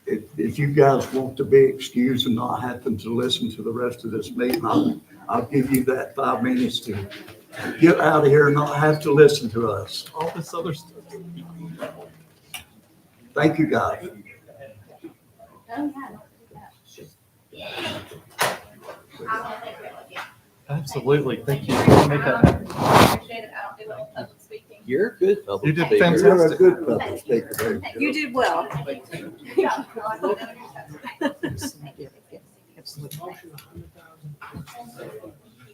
If you guys want to be excused and not happen to listen to the rest of this meeting, I'll give you that 5 minutes to get out of here and not have to listen to us. All this other stuff. Thank you, guys. Absolutely. Thank you. Make that happen. Appreciate it. I don't do well with public speaking. You're a good public You did speaker. fantastic. You're a good public speaker. There you You go. did well.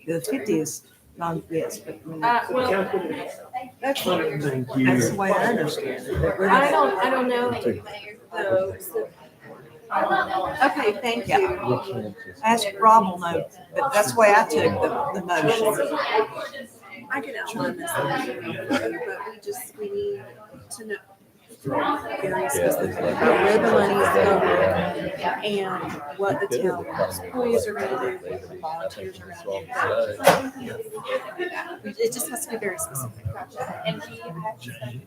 The 50 is Not yes, but. Well, That's the way I understand it. I don't know. Okay, thank you. Ask Rob will know, but that's the way I took the motion. I can outline this, but we need to know very specific about where the money is going and what the town employees are gonna do, what the volunteers are gonna do. It just has to be very specific. And we actually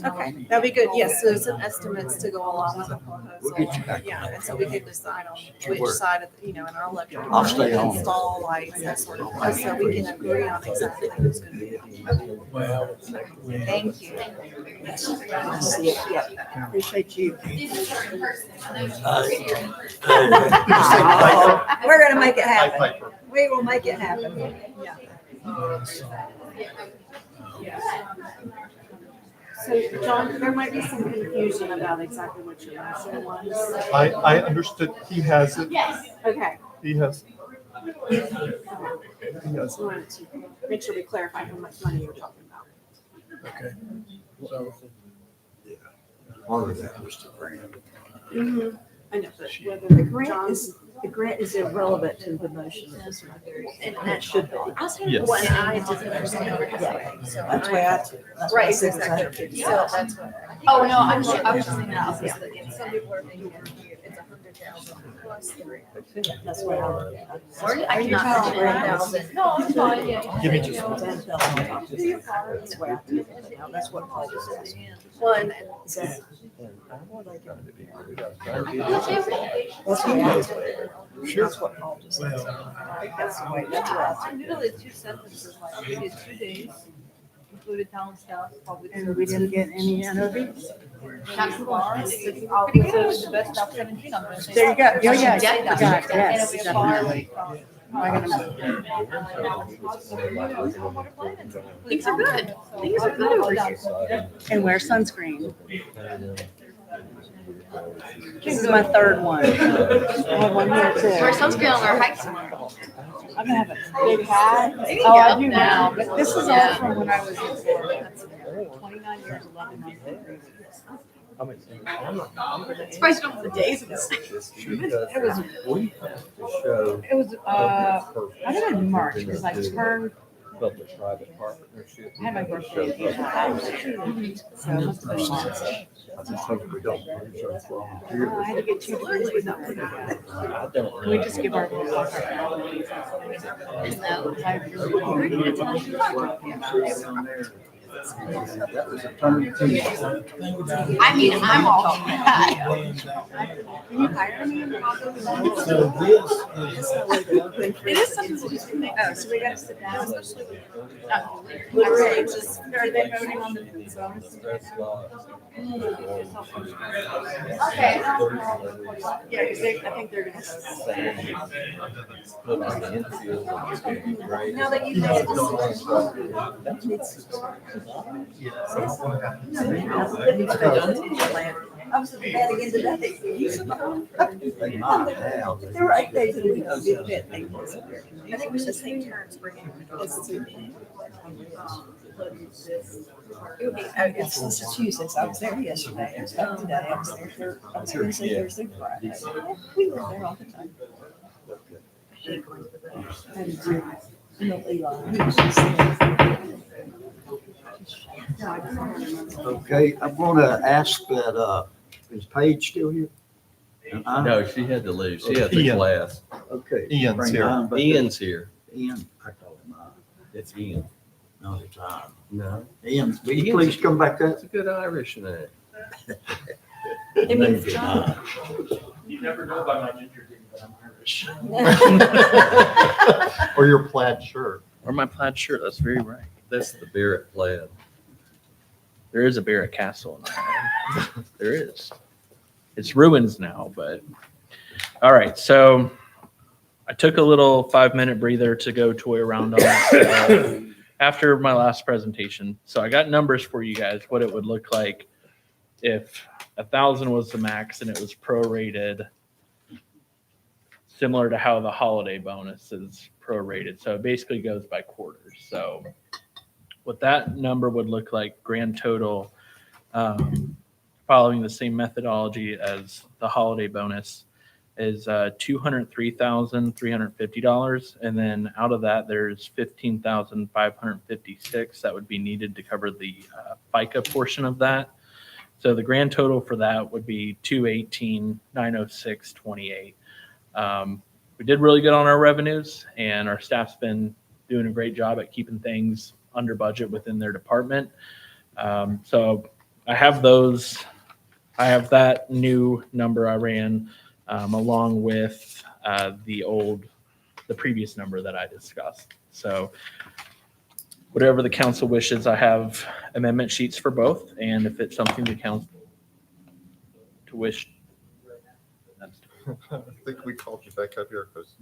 Okay, that'd be good. Yes, so some estimates to go along with the proposal. Yeah, and so we can decide on which side of, and our electric. I'll stay on. Install lights, that sort of thing, so we can agree on exactly who's gonna do it. Well, Thank you. I see it, yeah. Appreciate you. We're gonna make it happen. We will make it happen. So, John, there might be some confusion about exactly what your motion was. I understood he has it. Okay. He has. Just wanted to make sure we clarify how much money you're talking about. okay. So, Part of that was the grant. I know, but whether The grant John's. is irrelevant to the motion. And that should be. Yes. Well, and I didn't understand it that way. So That's the way I took it. That's why I said it's $150. So that's what. Oh, no, I was just thinking that. Some people are thinking it's 100,000 plus the grant. That's why I look at it. Sorry, I did not. No, it's fine, yeah. Give me just. $10,000 on top of it. That's the way I took it. Now, that's what Paul was asking. Well, and So, That's that's the way I took it. Sure. That's what Paul just said. well, I think that's the way, that's what I took it. literally 2 sentences, like, we did 2 days, included town staff, public. And we didn't get any interviews? That's the one. Pretty good. The best top 17 on Wednesday. There you go. Yeah, yeah, Yeah. you got it. Yes. And it'll be Things are good. Things are good over here. And wear sunscreen. This is my third one. I have one here too. Wear sunscreen on our hikes. I'm gonna have a big hat. There you Oh, I go. do now, but this is all Yeah. from when I was in Florida. 29 years, 11 months. Surprised you don't have the days of this. It was, I got it in March because I turned, Public-private partnership. I had my birthday. So it must have been March. I just hope we don't lose our volunteers. I had to get 2 degrees with that. I don't know. Can we just give our? That was a turn to. I mean, I'm all. Can you hire me? so this It is something that you can make. Oh, so we got to sit down. Especially. Literally, just, are they voting on the bonus? Okay. Yeah, because I think they're gonna vote. Now that you know. I was at the bed again today. They might have. There were 8 days a week. I did that. I think it was just take turns bringing. It's Massachusetts. I was there yesterday. I was there today. I was there Wednesday, Thursday, Friday. We were there all the time. And Eli, he was just there. Okay, I'm gonna ask that, is Paige still here? No, she had to leave. She had the Ian. class. Okay. Ian's Bring here. Ian back. Ian's here. Ian, I call him, It's Ian. no, it's No, Ian, will you please come back up? that's a good Irish name. It means You never know by my ginger thing, but I'm Irish. Or your plaid shirt. Or my plaid shirt, that's very right. That's the Barrett plaid. There is a Barrett Castle in Ireland. There is. It's ruins now, but all right. So I took a little 5-minute breather to go toy around on it after my last presentation. So I got numbers for you guys, what it would look like if 1,000 was the max and it was prorated, similar to how the holiday bonus is prorated. So it basically goes by quarters. So what that number would look like, grand total, following the same methodology as the holiday bonus, is $203,350. And then out of that, there's $15,556 that would be needed to cover the FICA portion of that. So the grand total for that would be $218,906.28. We did really good on our revenues, and our staff's been doing a great job at keeping things under budget within their department. So I have those. I have that new number I ran along with the previous number that I discussed. So whatever the council wishes, I have amendment sheets for both, and if it's something the council to wish, that's I think we called you back up here because,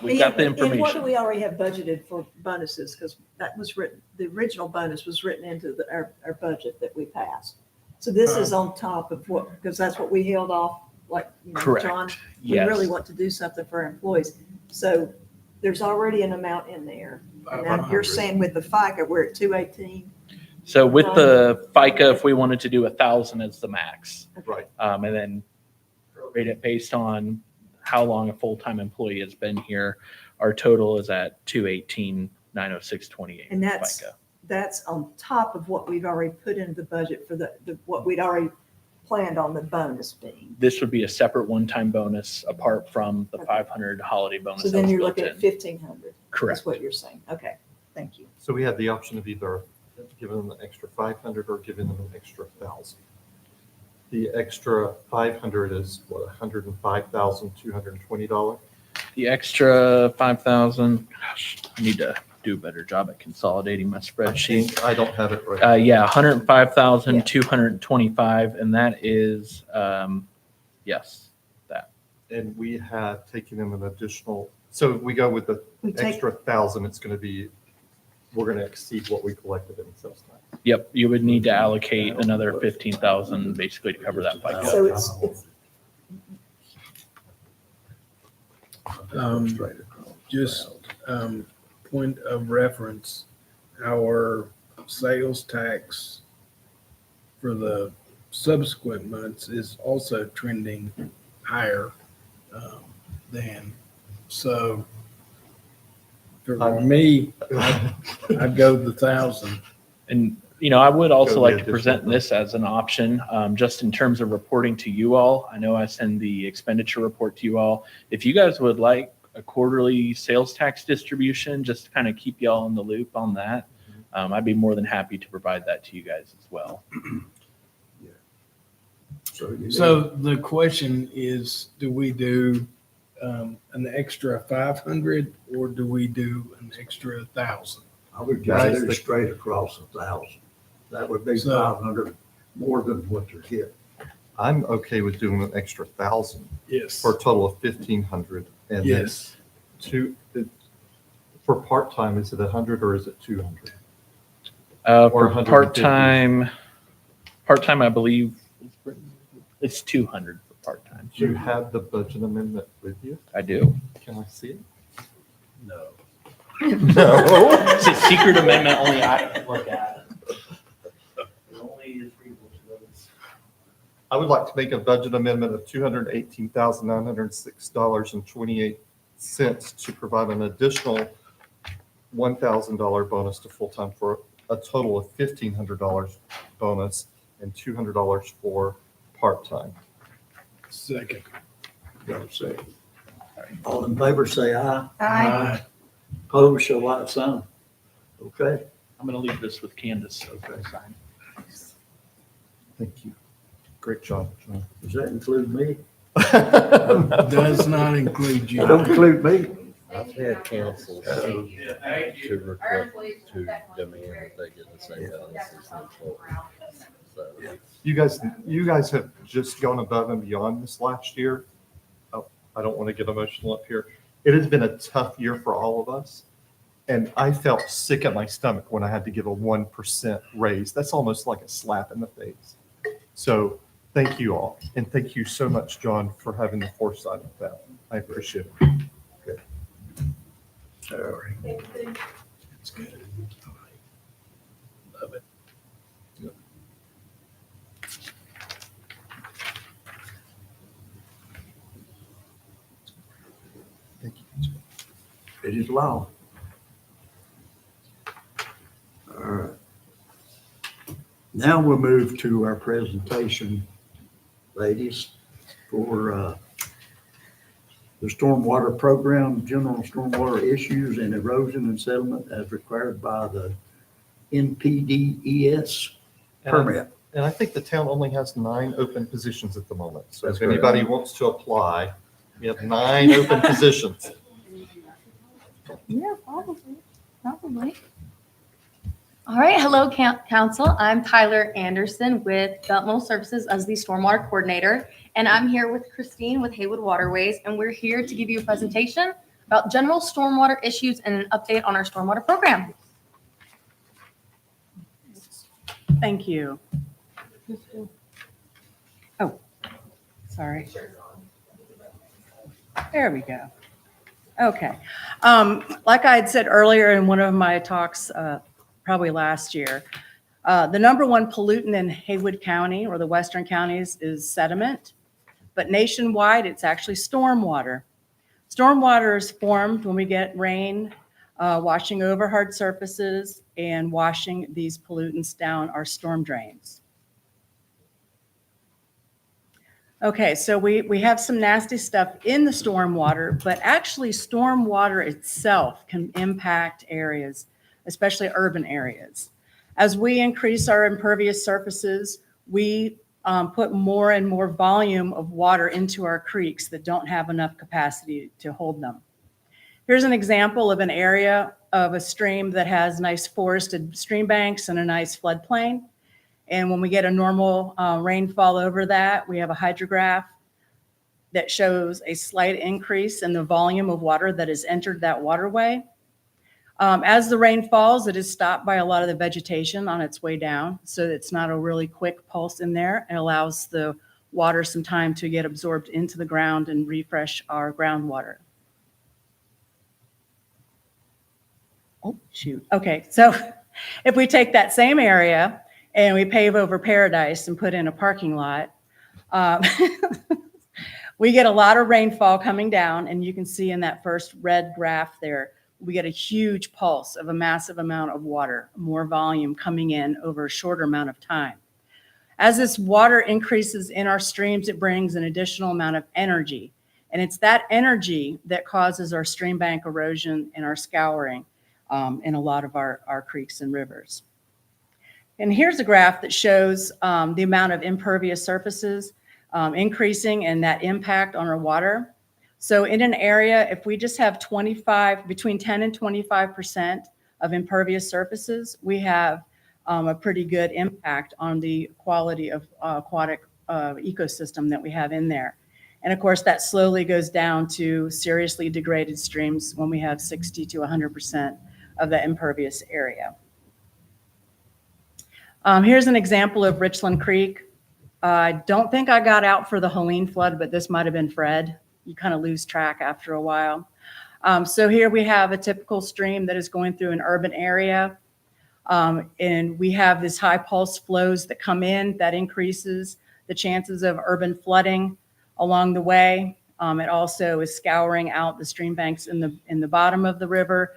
we got the And what do information. we already have budgeted for bonuses? Because that was written, the original bonus was written into our budget that we passed. So this is on top of what, because that's what we held off, like, Correct. John, we Yes. really want to do something for our employees. So there's already an amount in there. And now you're saying with the FICA, we're at 218. So with the FICA, if we wanted to do 1,000 as the max, right. and then rate it based on how long a full-time employee has been here, our total is at 218,906.28. And that's on top of what we've already put into the budget for what we'd already planned on the bonus being. This would be a separate one-time bonus apart from the 500 holiday bonus. So that then was you're built looking in. at 1,500. Correct. That's what you're saying. Okay, thank you. So we had the option of either giving them an extra 500 or giving them an extra 1,000. The extra 500 is what, $105,220? The extra 5,000, gosh, I need to do a better job at consolidating my spreadsheet. I don't have it right. Yeah, 105,225, and that is, yes, that. And we had taken them an additional, so if we go with the We take- extra 1,000, it's going to be, we're going to exceed what we collected in sales tax. Yep, you would need to allocate another 15,000 basically to cover that FICA. So it's Just point of reference, our sales tax for the subsequent months is also trending higher than, so for me, I'd go the 1,000. And, I would also Go like the to present additional. this as an option, just in terms of reporting to you all. I know I send the expenditure report to you all. If you guys would like a quarterly sales tax distribution, just to kind of keep y'all in the loop on that, I'd be more than happy to provide that to you guys as well. So the question is, do we do an extra 500 or do we do an extra 1,000? I would just do straight across 1,000. That would be 500 more than what you're getting. I'm okay with doing an extra 1,000 Yes. for a total of 1,500. And then Yes. for part-time, is it 100 or is it 200? For Or 150. part-time, I believe it's 200 for part-time. Do you have the budget amendment with you? I do. Can I see it? No. No. It's a secret amendment, only I can look at. It only is readable to those. I would like to make a budget amendment of $218,906.28 to provide an additional $1,000 bonus to full-time for a total of $1,500 bonus and $200 for part-time. Second. All in favor, say aye. Aye. Opposed, show like sign. Okay. I'm going to leave this with Candace. Okay. Sign. Thank you. Great job, John. Does that include me? Does not include you. That don't include me. I've had councils to request, to demand that they get the same bonus as the employee. So You guys have just gone above and beyond this last year. Oh, I don't want to get emotional up here. It has been a tough year for all of us. And I felt sick at my stomach when I had to give a 1% raise. That's almost like a slap in the face. So thank you all. And thank you so much, John, for having the foresight of that. I appreciate it. All right. It's good. Love it. Thank you. It is law. All right. Now we'll move to our presentation, ladies, for the stormwater program, general stormwater issues and erosion and settlement as required by the NPDES permit. And I think the town only has 9 open positions at the moment. So That's if anybody wants to apply, we have 9 open positions. Yeah, probably. All right, hello, council. I'm Tyler Anderson with Developmental Services as the Stormwater Coordinator, and I'm here with Christine with Haywood Waterways, and we're here to give you a presentation about general stormwater issues and an update on our stormwater program. Thank you. Oh, sorry. There we go. Okay. Like I had said earlier in one of my talks, probably last year, the number one pollutant in Haywood County or the western counties is sediment, but nationwide it's actually stormwater. Stormwater is formed when we get rain washing over hard surfaces and washing these pollutants down our storm drains. Okay, so we have some nasty stuff in the stormwater, but actually stormwater itself can impact areas, especially urban areas. As we increase our impervious surfaces, we put more and more volume of water into our creeks that don't have enough capacity to hold them. Here's an example of an area of a stream that has nice forested stream banks and a nice floodplain. And when we get a normal rainfall over that, we have a hydrograph that shows a slight increase in the volume of water that has entered that waterway. As the rain falls, it is stopped by a lot of the vegetation on its way down. So it's not a really quick pulse in there. It allows the water some time to get absorbed into the ground and refresh our groundwater. Oh, shoot. Okay, so if we take that same area and we pave over Paradise and put in a parking lot, we get a lot of rainfall coming down, and you can see in that first red graph there, we get a huge pulse of a massive amount of water, more volume coming in over a shorter amount of time. As this water increases in our streams, it brings an additional amount of energy, and it's that energy that causes our stream bank erosion and our scouring in a lot of our creeks and rivers. And here's a graph that shows the amount of impervious surfaces increasing and that impact on our water. So in an area, if we just have between 10 and 25% of impervious surfaces, we have a pretty good impact on the quality of aquatic ecosystem that we have in there. And of course, that slowly goes down to seriously degraded streams when we have 60 to 100% of the impervious area. Here's an example of Richland Creek. I don't think I got out for the Helene flood, but this might have been Fred. You kind of lose track after a while. So here we have a typical stream that is going through an urban area. And we have this high pulse flows that come in that increases the chances of urban flooding along the way. It also is scouring out the stream banks in the bottom of the river,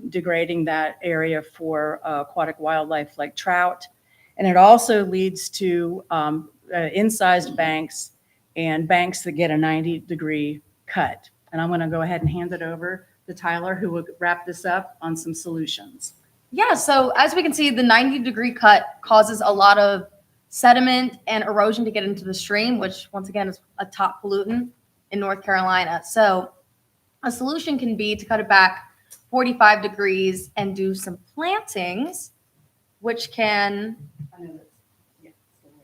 degrading that area for aquatic wildlife like trout. And it also leads to incised banks and banks that get a 90-degree cut. And I'm going to go ahead and hand it over to Tyler, who will wrap this up on some solutions. Yeah, so as we can see, the 90-degree cut causes a lot of sediment and erosion to get into the stream, which once again is a top pollutant in North Carolina. So a solution can be to cut it back 45 degrees and do some plantings, which can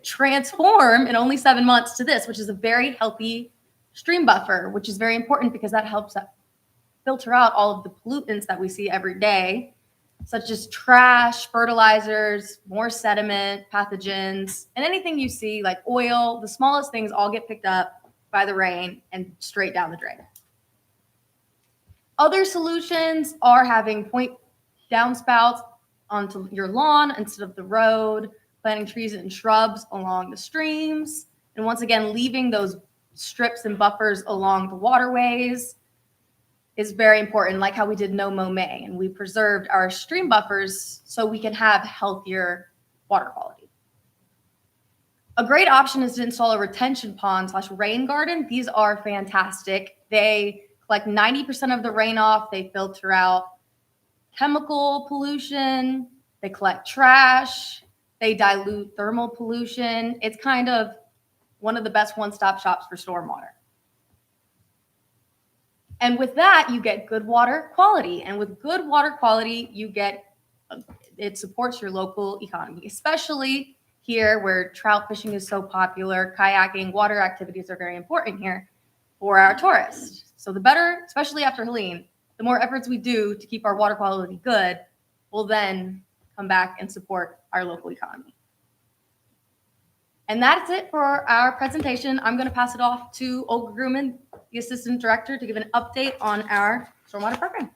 transform in only 7 months to this, which is a very healthy stream buffer, which is very important because that helps filter out all of the pollutants that we see every day such as trash, fertilizers, more sediment, pathogens, and anything you see like oil, the smallest things all get picked up by the rain and straight down the drain. Other solutions are having point downspouts onto your lawn instead of the road, planting trees and shrubs along the streams, and once again, leaving those strips and buffers along the waterways is very important, like how we did no mow May, and we preserved our stream buffers so we can have healthier water quality. A great option is to install a retention pond / rain garden. These are fantastic. They collect 90% of the rain off. They filter out chemical pollution. They collect trash. They dilute thermal pollution. It's kind of one of the best one-stop shops for stormwater. And with that, you get good water quality. And with good water quality, it supports your local economy, especially here where trout fishing is so popular, kayaking, water activities are very important here for our tourists. So the better, especially after Helene, the more efforts we do to keep our water quality good, will then come back and support our local economy. And that's it for our presentation. I'm going to pass it off to Olga Gruman, the Assistant Director, to give an update on our stormwater program.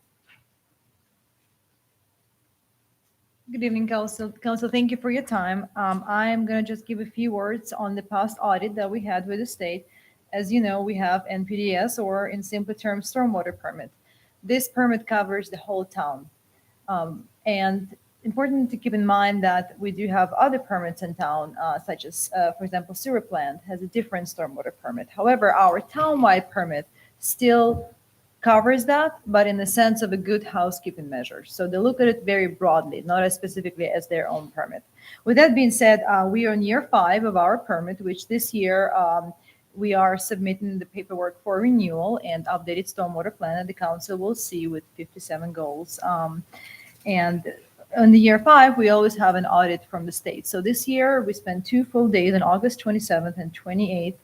Good evening, Council. Thank you for your time. I'm going to just give a few words on the past audit that we had with the state. As you know, we have NPDES, or in simple terms, stormwater permit. This permit covers the whole town. And important to keep in mind that we do have other permits in town, such as, for example, sewer plant has a different stormwater permit. However, our townwide permit still covers that, but in the sense of a good housekeeping measure. So they look at it very broadly, not as specifically as their own permit. With that being said, we are in year 5 of our permit, which this year we are submitting the paperwork for renewal and updated stormwater plan that the council will see with 57 goals. And in the year 5, we always have an audit from the state. So this year we spent 2 full days on August 27th and 28th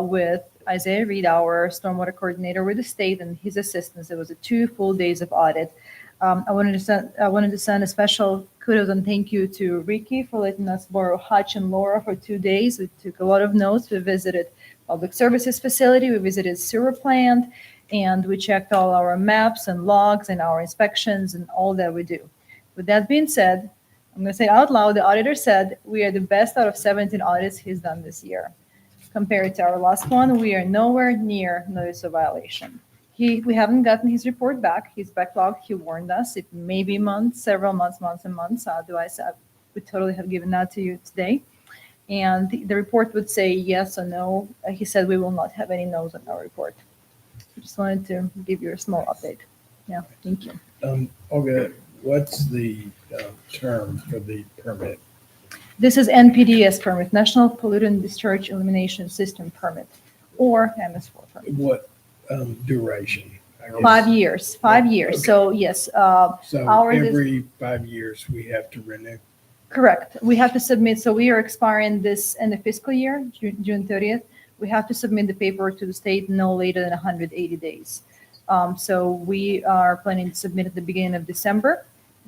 with Isaiah Reed, our stormwater coordinator with the state, and his assistants. It was 2 full days of audit. I wanted to send a special kudos and thank you to Ricky for letting us borrow Hutch and Laura for 2 days. We took a lot of notes. We visited public services facility. We visited sewer plant, and we checked all our maps and logs and our inspections and all that we do. With that being said, I'm going to say out loud, the auditor said we are the best out of 17 audits he's done this year. Compared to our last one, we are nowhere near notice of violation. We haven't gotten his report back. He's backlogged. He warned us. It may be months, several months and months. Otherwise, I would totally have given that to you today. And the report would say yes or no. He said we will not have any no's on our report. I just wanted to give you a small update. Yeah, thank you. Olga, what's the term for the permit? This is NPDES permit, National Pollutant Discharge Elimination System permit, or MS4 permit. What duration? 5 years, 5 years. Okay. So yes, So ours is- every 5 years we have to renew? Correct. We have to submit. So we are expiring this in the fiscal year, June 30th. We have to submit the paperwork to the state no later than 180 days. So we are planning to submit at the beginning of December.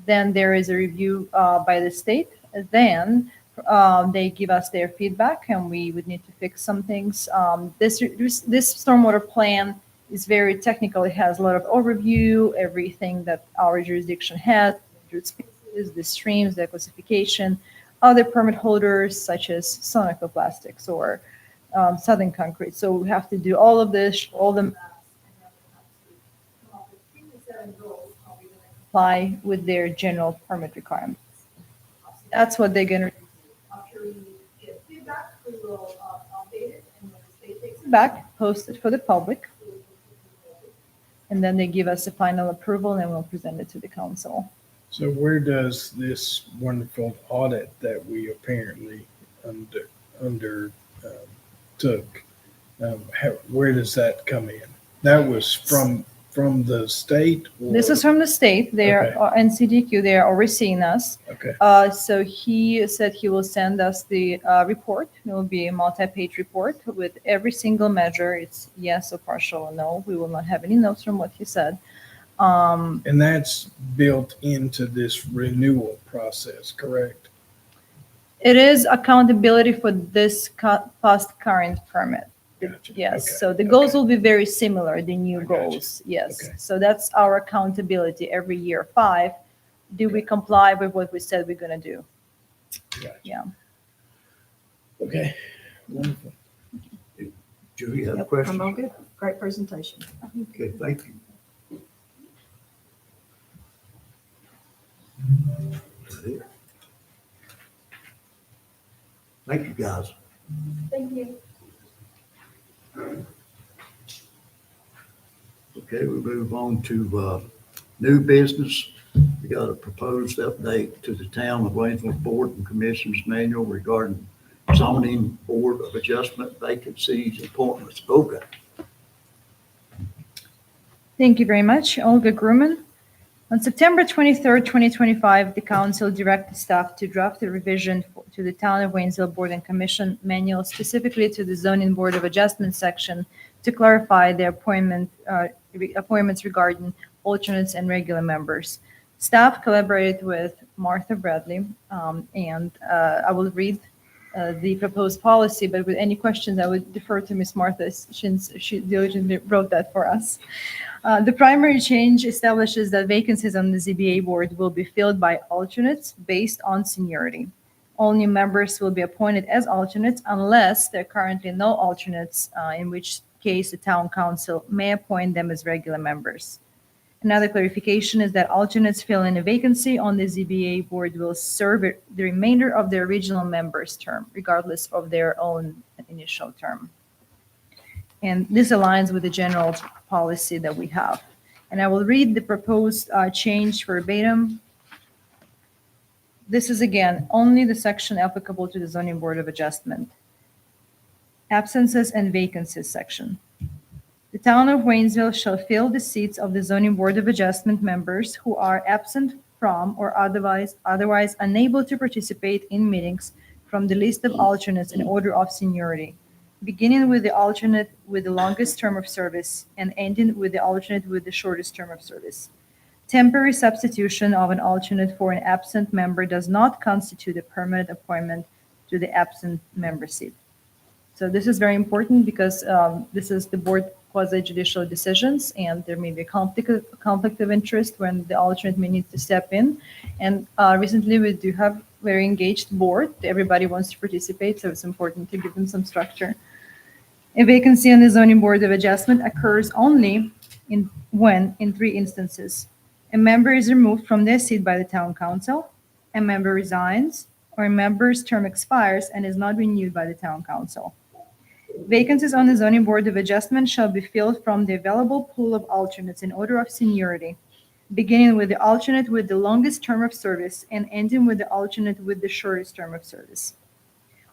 Then there is a review by the state. Then they give us their feedback, and we would need to fix some things. This stormwater plan is very technical. It has a lot of overview, everything that our jurisdiction has, the streams, the classification, other permit holders such as Sonoco Plastics or Southern Concrete. So we have to do all of this, all the apply with their general permit requirements. That's what they're going to do. After we get feedback, we will update it, and when the state takes it back, post it for the public, and then they give us a final approval, and we'll present it to the council. So where does this wonderful audit that we apparently undertook, where does that come in? That was from the state? Or? This is from the state. They are NCDQ. They are overseeing us. Okay. So he said he will send us the report. It will be a multi-page report with every single measure. It's yes or partial or no. We will not have any notes from what he said. And that's built into this renewal process, correct? It is accountability for this past current permit. Gotcha. Yes, Okay. so the goals will be very similar, the new I gotcha. goals, yes. Okay. So that's our accountability every year. 5, do we comply with what we said we're gonna do? Gotcha. Yeah. Okay, wonderful. Julie, you have a Yep, question? I'm all good. Great presentation. Okay, thank you. Thank you, guys. Thank you. Okay, we move on to new business. We got a proposed update to the Town of Waynesville Board and Commissioners Manual regarding zoning board of adjustment vacancies, appointments. Olga. Thank you very much. Olga Gruman. On September 23rd, 2025, the council directed staff to draft a revision to the Town of Waynesville Board and Commission Manual, specifically to the Zoning Board of Adjustment section, to clarify the appointments regarding alternates and regular members. Staff collaborated with Martha Bradley, and I will read the proposed policy, but with any questions, I would defer to Ms. Martha since she diligently wrote that for us. The primary change establishes that vacancies on the ZBA board will be filled by alternates based on seniority. All new members will be appointed as alternates unless there are currently no alternates, in which case the town council may appoint them as regular members. Another clarification is that alternates filling a vacancy on the ZBA board will serve the remainder of the original member's term, regardless of their own initial term. And this aligns with the general policy that we have. And I will read the proposed change verbatim. This is, again, only the section applicable to the Zoning Board of Adjustment. Absences and vacancies section. The Town of Waynesville shall fill the seats of the Zoning Board of Adjustment members who are absent from or otherwise unable to participate in meetings from the list of alternates in order of seniority, beginning with the alternate with the longest term of service and ending with the alternate with the shortest term of service. Temporary substitution of an alternate for an absent member does not constitute a permanent appointment to the absent member seat. So this is very important because this is the board quasi-judicial decisions, and there may be a conflict of interest when the alternate may need to step in. And recently, we do have very engaged board. Everybody wants to participate, so it's important to give them some structure. A vacancy on the Zoning Board of Adjustment occurs only in 3 instances. A member is removed from their seat by the town council, a member resigns, or a member's term expires and is not renewed by the town council. Vacancies on the Zoning Board of Adjustment shall be filled from the available pool of alternates in order of seniority, beginning with the alternate with the longest term of service and ending with the alternate with the shortest term of service.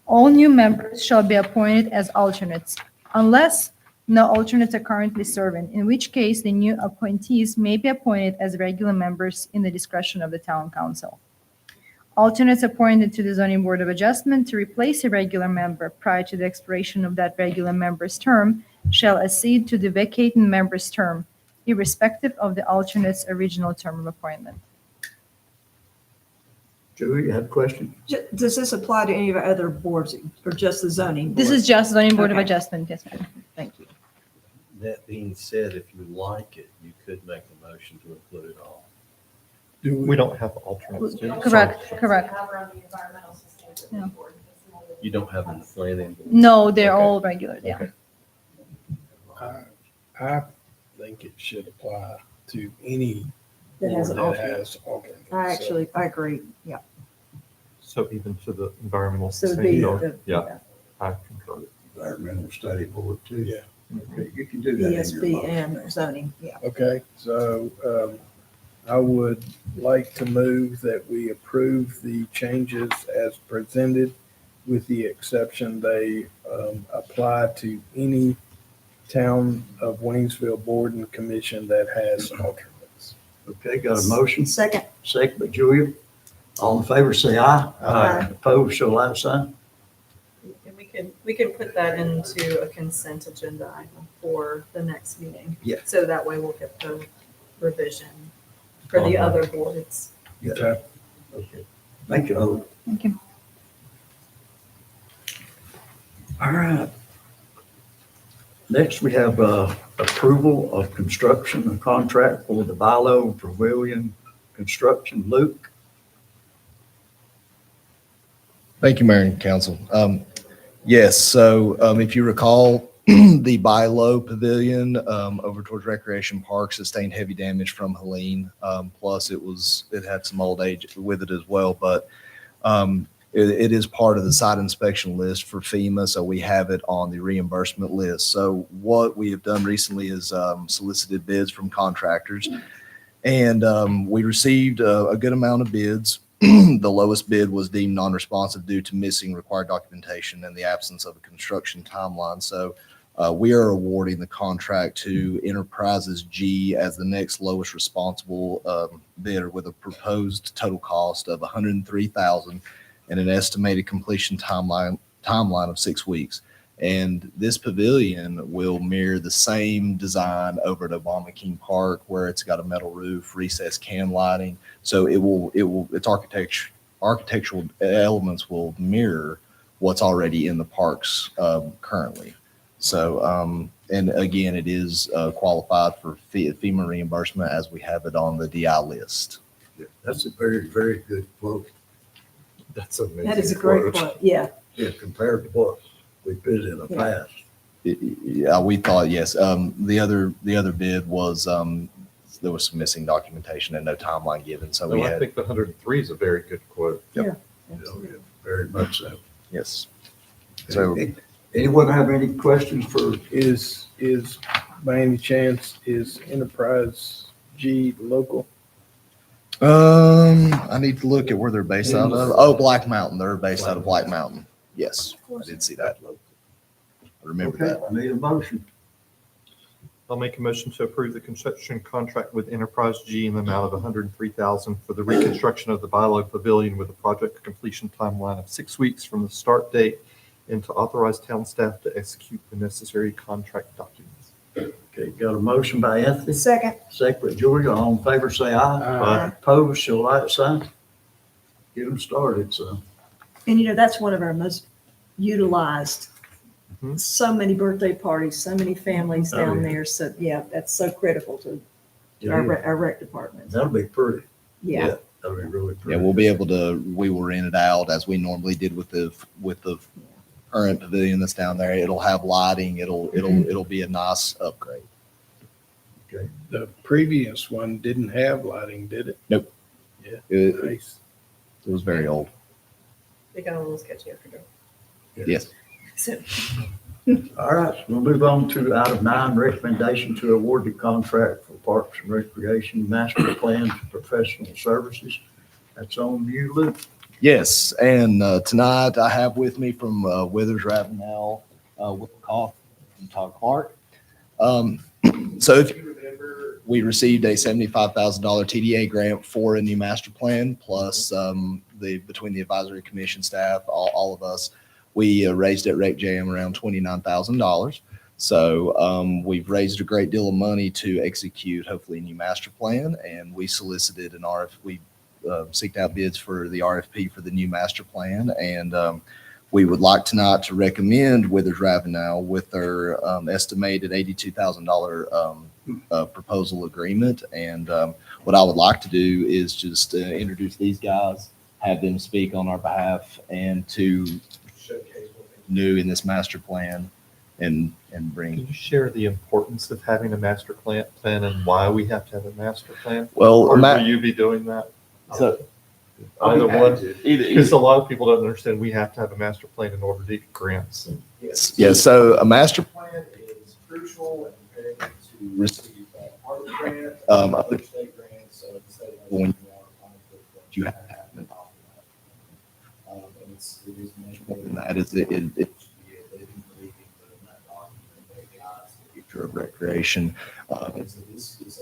All new members shall be appointed as alternates, unless no alternates are currently serving, in which case the new appointees may be appointed as regular members in the discretion of the town council. Alternates appointed to the Zoning Board of Adjustment to replace a regular member prior to the expiration of that regular member's term shall accede to the vacating member's term, irrespective of the alternate's original term of appointment. Julie, you have a question? Does this apply to any of our other boards or just the zoning board? This is just Zoning Board of Okay. Adjustment, yes, ma'am. Thank you. That being said, if you like it, you could make a motion to include it all. We don't have alternates, do we? Correct. Yeah. You don't have an planning. board. No, they're Okay. all regular, yeah. Okay. I think it should apply to any That has board an that alternate. has alternates. I agree, yeah. So even to the environmental So it'd be sustainability, the- yeah, I concur. Environmental Study Board too. Yeah. Okay, you can do that in your ESB motion. and zoning, yeah. Okay, so I would like to move that we approve the changes as presented, with the exception they apply to any Town of Waynesville Board and Commission that has alternates. Okay, got a motion? Second. Second by Julia. All in favor, say aye. Aye. Opposed, show like sign. And we can put that into a consent agenda item for the next meeting. Yeah. So that way we'll get revision for the other boards. Yeah. Okay. Thank you, Hope. Thank you. All right. Next, we have approval of construction and contract for the Bilo Pavilion construction. Luke? Thank you, Mayor and Council. Yes, so if you recall, the Bilo Pavilion over towards Recreation Park sustained heavy damage from Helene. Plus, it had some old age with it as well, but it is part of the site inspection list for FEMA, so we have it on the reimbursement list. So what we have done recently is solicited bids from contractors, and we received a good amount of bids. The lowest bid was deemed non-responsive due to missing required documentation and the absence of a construction timeline. So we are awarding the contract to Enterprises G as the next lowest responsible bidder with a proposed total cost of $103,000 and an estimated completion timeline of 6 weeks. And this pavilion will mirror the same design over at Obama King Park, where it's got a metal roof, recessed can lighting. So its architectural elements will mirror what's already in the parks currently. So, and again, it is qualified for FEMA reimbursement as we have it on the DI list. Yeah, that's a very, very good quote. That's amazing. That is a great quote, yeah. Yeah, compared to what we bid in the past. Yeah, we thought, yes. The other bid was, there was some missing documentation and no timeline given, so we I had, think the 103 is a very good quote. Yeah, very much so. yes. So, Anyone have any questions for? Is by any chance, is Enterprise G local? I need to look at where they're based out of. Oh, Black Mountain. They're based out of Black Mountain. Yes, I did see that. I remember Okay, that. I need a motion. I'll make a motion to approve the construction contract with Enterprise G in the amount of $103,000 for the reconstruction of the Bilo Pavilion with a project completion timeline of 6 weeks from the start date, and to authorize town staff to execute the necessary contract documents. Okay, got a motion by Anthony, Second. second by Julia. All in favor, say aye. Aye. Opposed, shall like sign. Get them started, so. And that's one of our most utilized. Mhm. So many birthday parties, so many families Oh, down yeah. there. So yeah, that's so critical to Yeah, our rec department. that'll be pretty. Yeah. That'll be really pretty. Yeah, we will rent it out as we normally did with the current pavilion that's down there. It'll have lighting. It'll be a nice upgrade. The previous one didn't have lighting, did it? Nope. Yeah. It Nice. was very old. They got a little sketchy after that. Yes. So, All right, so we'll move on to item 9, recommendation to award the contract for Parks and Recreation Master Plan for Professional Services. That's on you, Luke. Yes, and tonight I have with me from Withers Ravenel, Whippacoff, and Todd Clark. So if you remember, we received a $75,000 TDA grant for a new master plan, plus between the advisory commission staff, all of us, we raised at Rec Jam around $29,000. So we've raised a great deal of money to execute hopefully a new master plan, and we solicited an RFP. Seeked out bids for the RFP for the new master plan, and we would like tonight to recommend Withers Ravenel with their estimated $82,000 proposal agreement. And what I would like to do is just introduce these guys, have them speak on our behalf, and to showcase what they do in this master plan, and bring. Can you share the importance of having a master plan and why we have to have a master plan? Well, Or will you be doing that? So Either one, either. because a lot of people don't understand we have to have a master plan in order to get grants. Yes. Yeah. So a master plan is crucial in preparing to receive part of the grant, other state grants. So at the state level, when you are applying for the grant, you have to have an offer. And it is much more than that. It should be a living, breathing, document that guides the future of recreation. And so this is a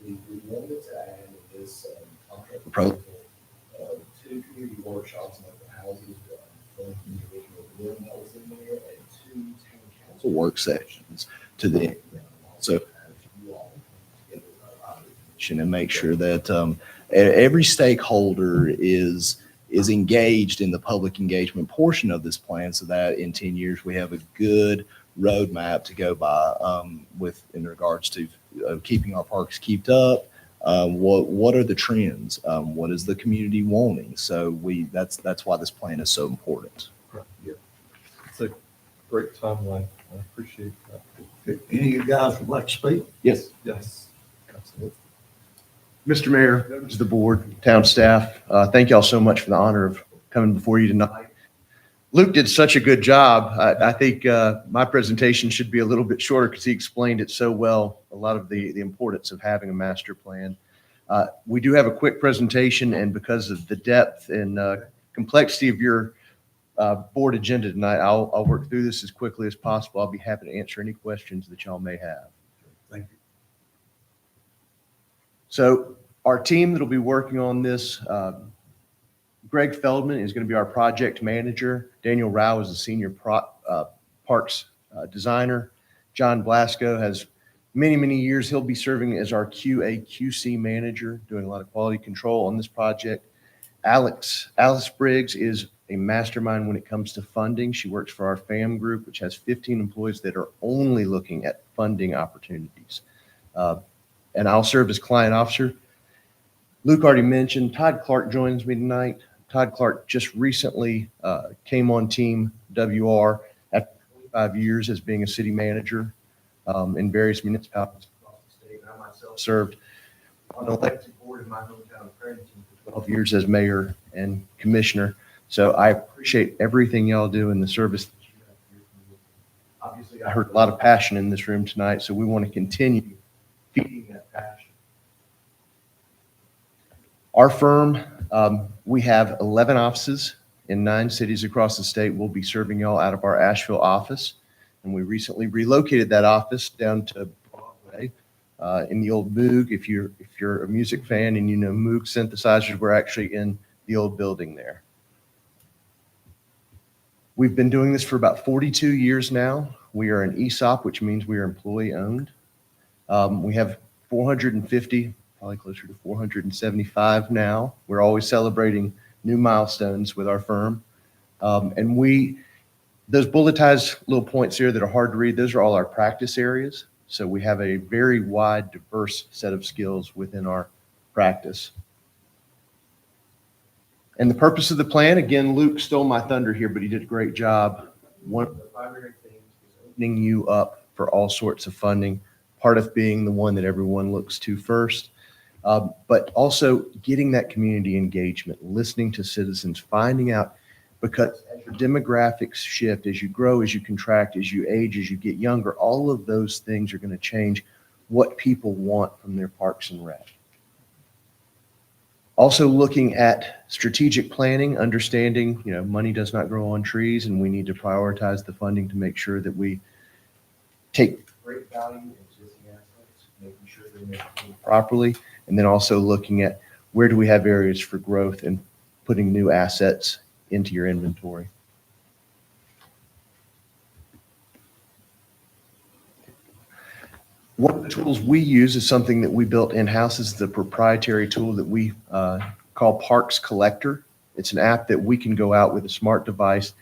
we wanted to add this contract proposal two community workshops and open houses from individual building houses work sessions to the so and make sure that every stakeholder is engaged in the public engagement portion of this plan, so that in 10 years we have a good roadmap to go by with in regards to keeping our parks kept up. What are the trends? What is the community wanting? So that's why this plan is so important. Yeah. It's a great timeline. I appreciate that. Any of you guys would like to speak? Yes. Yes, absolutely. Mr. Mayor, members of the board, town staff, thank y'all so much for the honor of coming before you tonight. Luke did such a good job. I think my presentation should be a little bit shorter because he explained it so well, a lot of the importance of having a master plan. We do have a quick presentation, and because of the depth and complexity of your board agenda tonight, I'll work through this as quickly as possible. I'll be happy to answer any questions that y'all may have. Thank you. So our team that'll be working on this, Greg Feldman is going to be our project manager. Daniel Rao is the senior parks designer. John Blasco has many years. He'll be serving as our QA QC manager, doing a lot of quality control on this project. Alice Briggs is a mastermind when it comes to funding. She works for our FAM group, which has 15 employees that are only looking at funding opportunities. And I'll serve as client officer. Luke already mentioned Todd Clark joins me tonight. Todd Clark just recently came on Team WR after 25 years as being a city manager in various municipalities across the state. And I myself served on the elected board in my hometown of Cranston for 12 years as mayor and commissioner. So I appreciate everything y'all do and the service that you have here. Obviously, I heard a lot of passion in this room tonight, so we want to continue feeding that passion. Our firm, we have 11 offices in 9 cities across the state. We'll be serving y'all out of our Asheville office. And we recently relocated that office down to Broadway in the old Moog. If you're a music fan and you know Moog synthesizers, we're actually in the old building there. We've been doing this for about 42 years now. We are an ESOP, which means we are employee owned. We have 450, probably closer to 475 now. We're always celebrating new milestones with our firm. And those bulletized little points here that are hard to read, those are all our practice areas. So we have a very wide, diverse set of skills within our practice. And the purpose of the plan, again, Luke stole my thunder here, but he did a great job. One of the primary things is opening you up for all sorts of funding, part of being the one that everyone looks to first, but also getting that community engagement, listening to citizens, finding out, because as your demographics shift, as you grow, as you contract, as you age, as you get younger, all of those things are going to change what people want from their parks and rec. Also looking at strategic planning, understanding, money does not grow on trees, and we need to prioritize the funding to make sure that we take great value in existing assets, making sure they're maintained properly, and then also looking at where do we have areas for growth and putting new assets into your inventory. One of the tools we use is something that we built in-house. Is the proprietary tool that we call Parks Collector. It's an app that we can go out with a smart device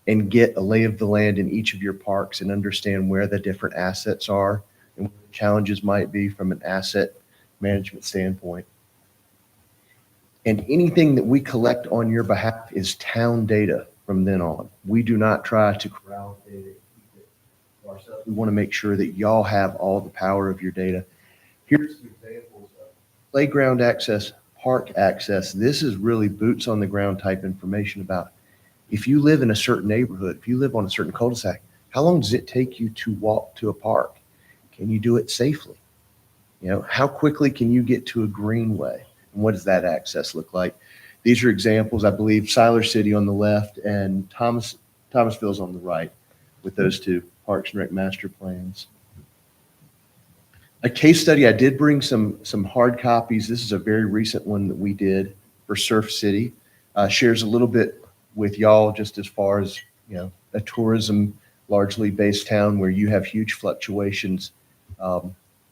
and get a lay of the land in each of your parks and understand where the different assets are and what the challenges might be from an asset management standpoint. And anything that we collect on your behalf is town data from then on. We do not try to corral data and keep it for ourselves. We want to make sure that y'all have all the power of your data. Here's some examples of playground access, park access. This is really boots on the ground type information about if you live in a certain neighborhood, if you live on a certain cul-de-sac, how long does it take you to walk to a park? Can you do it safely? How quickly can you get to a greenway? And what does that access look like? These are examples, I believe, Siler City on the left and Thomasville's on the right with those two Parks and Rec master plans. A case study, I did bring some hard copies. This is a very recent one that we did for Surf City. Shares a little bit with y'all just as far as, a tourism largely based town where you have huge fluctuations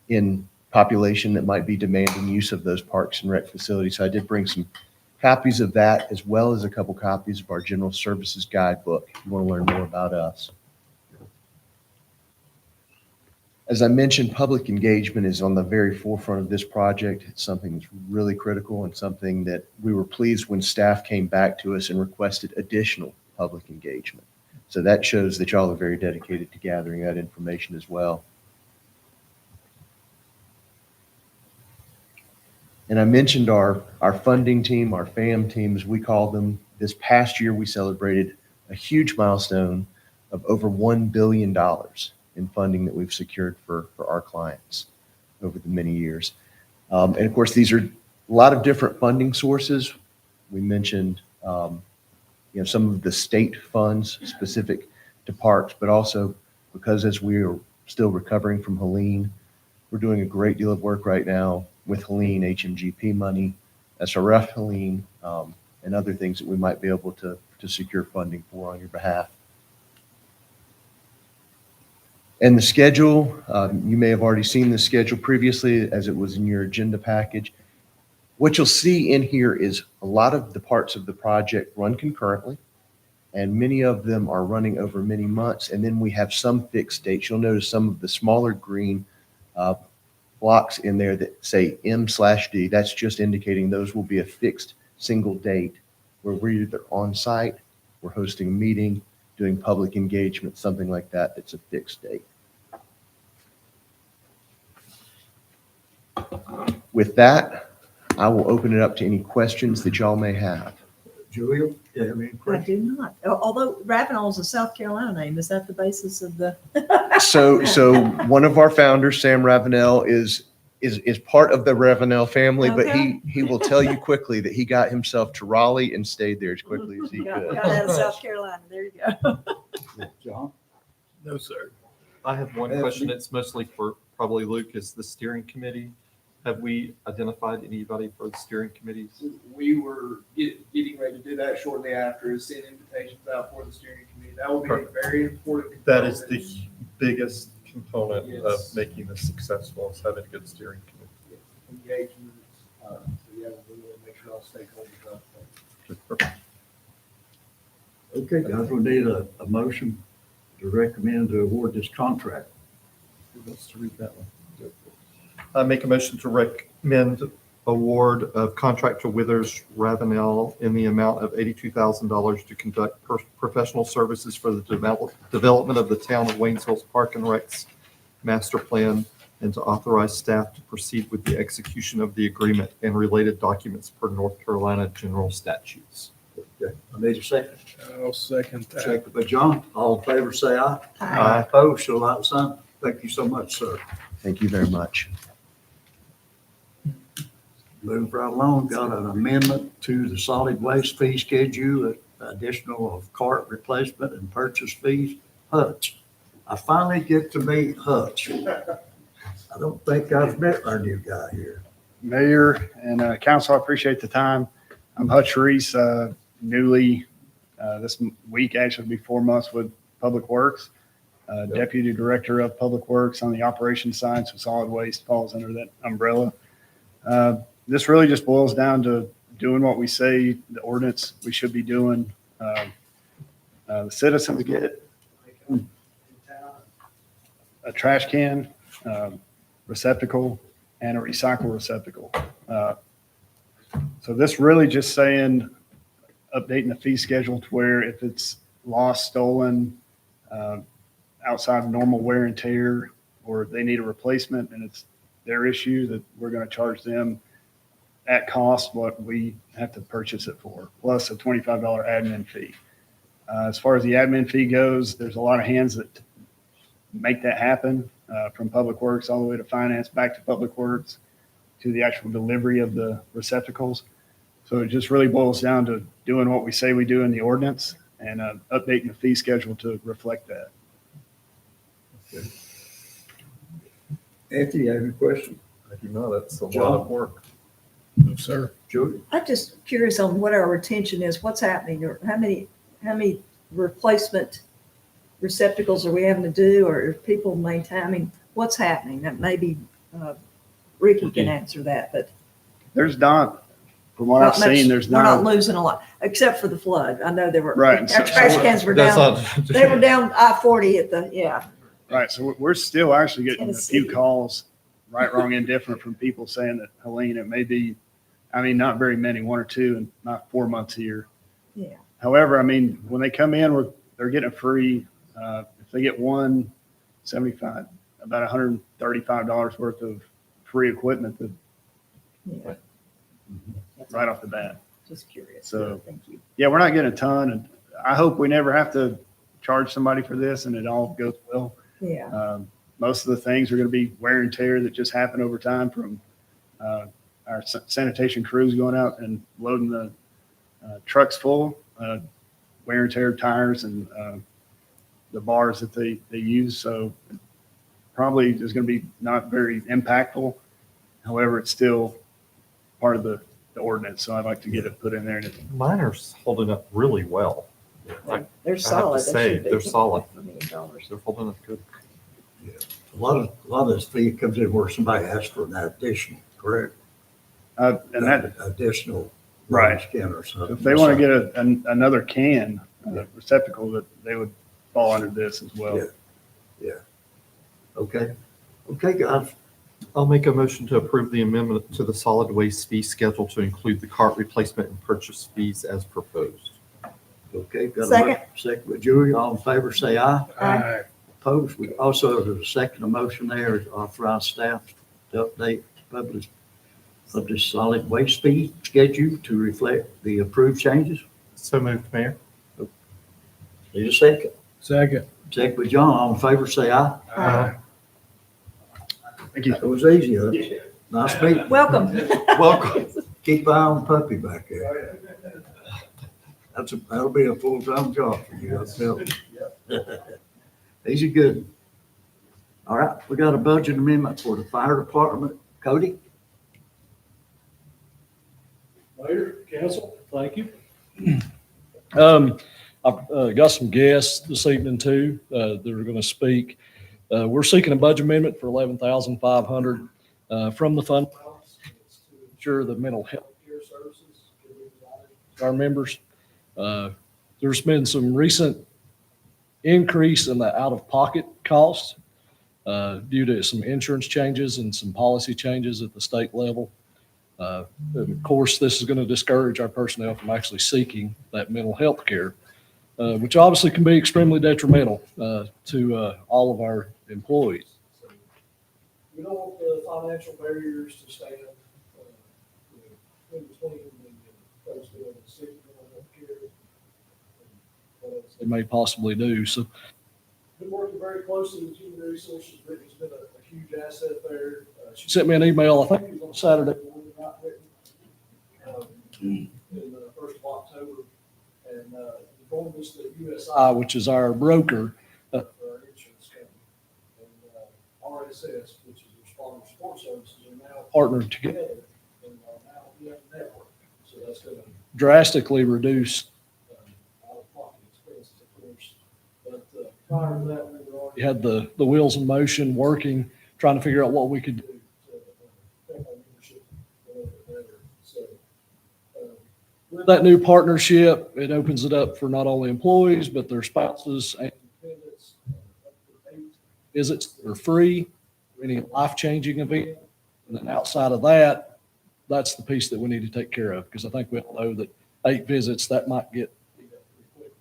in population that might be demanding use of those parks and rec facilities. So I did bring some copies of that, as well as a couple copies of our general services guidebook if you want to learn more about us. As I mentioned, public engagement is on the very forefront of this project. It's something that's really critical and something that we were pleased when staff came back to us and requested additional public engagement. So that shows that y'all are very dedicated to gathering that information as well. And I mentioned our funding team, our FAM team, as we call them. This past year, we celebrated a huge milestone of over $1 billion in funding that we've secured for our clients over the many years. And of course, these are a lot of different funding sources. We mentioned some of the state funds specific to parks, but also because as we are still recovering from Helene, we're doing a great deal of work right now with Helene, HMGP money, SRF Helene, and other things that we might be able to secure funding for on your behalf. And the schedule, you may have already seen the schedule previously as it was in your agenda package. What you'll see in here is a lot of the parts of the project run concurrently, and many of them are running over many months. And then we have some fixed dates. You'll notice some of the smaller green blocks in there that say M/D. That's just indicating those will be a fixed single date where we're either on site, we're hosting a meeting, doing public engagement, something like that. That's a fixed date. With that, I will open it up to any questions that y'all may have. Julia, yeah, I mean, I do not. Although Ravenel is a South Carolina name, is that the basis of the? So one of our founders, Sam Ravenel, is part of the Ravenel family, but Okay. he will tell you quickly that he got himself to Raleigh and stayed there as quickly as he Got could. out of South Carolina. There you go. John? No, sir. I have one question. It's mostly for probably Luke, is the steering committee. Have we identified anybody for the steering committees? We were getting ready to do that shortly after, send invitations out for the steering committee. That will be a very important. That is the biggest component of Yes. making this successful, is having a good steering committee. Engagement. So yeah, we will make sure all stakeholders are. Okay, guys, we need a motion to recommend to award this contract. Who wants to read that one? I make a motion to recommend award of contract to Withers Ravenel in the amount of $82,000 to conduct professional services for the development of the town of Waynesville's Park and Recs master plan, and to authorize staff to proceed with the execution of the agreement and related documents per North Carolina general statutes. Okay, I need a second. I'll second that. Second by John. All in favor, say aye. Aye. Opposed, show like sign. Thank you so much, sir. Thank you very much. Move right along, got an amendment to the solid waste fee schedule, additional of cart replacement and purchase fees. Hutch. I finally get to meet Hutch. I don't think I've met our new guy here. Mayor and council, I appreciate the time. I'm Hutch Reese, newly this week, actually be 4 months with Public Works, Deputy Director of Public Works on the operations side, so solid waste falls under that umbrella. This really just boils down to doing what we say, the ordinance we should be doing. The citizens get a trash can, receptacle, and a recycle receptacle. So this really just saying, updating the fee schedule to where if it's lost, stolen, outside of normal wear and tear, or they need a replacement and it's their issue, that we're going to charge them at cost what we have to purchase it for, plus a $25 admin fee. As far as the admin fee goes, there's a lot of hands that make that happen, from Public Works all the way to finance, back to Public Works, to the actual delivery of the receptacles. So it just really boils down to doing what we say we do in the ordinance and updating the fee schedule to reflect that. Okay. Anthony, you have any questions? I do not. That's a lot John? of work. No, sir. Julie? I'm just curious on what our retention is, what's happening, or how many replacement receptacles are we having to do, or are people maintaining, what's happening? That maybe Ricky can answer that, but There's not, from what I've not much- seen, there's we're not not. losing a lot, except for the flood. I know there were, Right. our So- trash so cans were That's down, not- they were down I-40 at the, yeah. Right, so we're still actually getting a few Tennessee. calls, right, wrong, indifferent, from people saying that, Helene, it may be, I mean, not very many, 1 or 2, and not 4 months here. Yeah. However, I mean, when they come in, they're getting it free. If they get one, 75, about $135 worth of free equipment that, Yeah. right off the bat. Just curious. So- Thank you. Yeah, we're not getting a ton, and I hope we never have to charge somebody for this and it all goes well. Yeah. Most of the things are going to be wear and tear that just happen over time from our sanitation crews going out and loading the trucks full, wear and tear tires and the bars that they use. So probably is going to be not very impactful. However, it's still part of the ordinance. So I'd like to get it put in there. And Mine are holding up really well. They're solid. They say, should be. they're solid. $1 million. They're holding up good. A lot of this fee comes in where somebody asks for an additional, correct? and that, Additional. Right. Skin or something. if they want to get another can receptacle, that they would fall under this as well. Yeah. Okay. Okay, guys. I'll make a motion to approve the amendment to the solid waste fee schedule to include the cart replacement and purchase fees as proposed. Okay. got a Second. motion. Second with Julie. All in favor, say aye. Aye. Opposed. We also, there's a second motion there, is authorize staff to update public of the solid waste fee schedule to reflect the approved changes. So moved, Mayor. Need a second. Second. Second with John. All in favor, say aye. Aye. Thank you. It was easy. Huh? Nice meeting. Welcome. Welcome. Keep an eye on the puppy back there. That'll be a full-time job for you, I'll tell you. He's a good one. All right, we got a budget amendment for the fire department. Cody? Mayor, council, thank you. I've got some guests this evening too that are going to speak. We're seeking a budget amendment for $11,500 from the fund balance to ensure the mental health care services can be provided to our members. There's been some recent increase in the out-of-pocket costs due to some insurance changes and some policy changes at the state level. Of course, this is going to discourage our personnel from actually seeking that mental health care, which obviously can be extremely detrimental to all of our employees. So we don't want the financial barriers to stand in between the folks that are seeking mental health care and what else they may possibly do. So been working very closely with human resources. Brittany's been a huge asset there. She sent me an email, I think it was on Saturday morning, in the 1st of October, and informed us that USI, which is our broker for our insurance company, and RSS, which is Responder Support Services, are now partnered together and are now in network. So that's going to drastically reduce out-of-pocket expenses, of course. But prior to that, we had the wheels in motion, working, trying to figure out what we could do to help our membership a little bit better. So with that new partnership, it opens it up for not only employees, but their spouses and dependents. Up to 8 visits that are free, any life-changing event. And then outside of that, that's the piece that we need to take care of, because I think we all know that 8 visits, that might get beat up pretty quickly.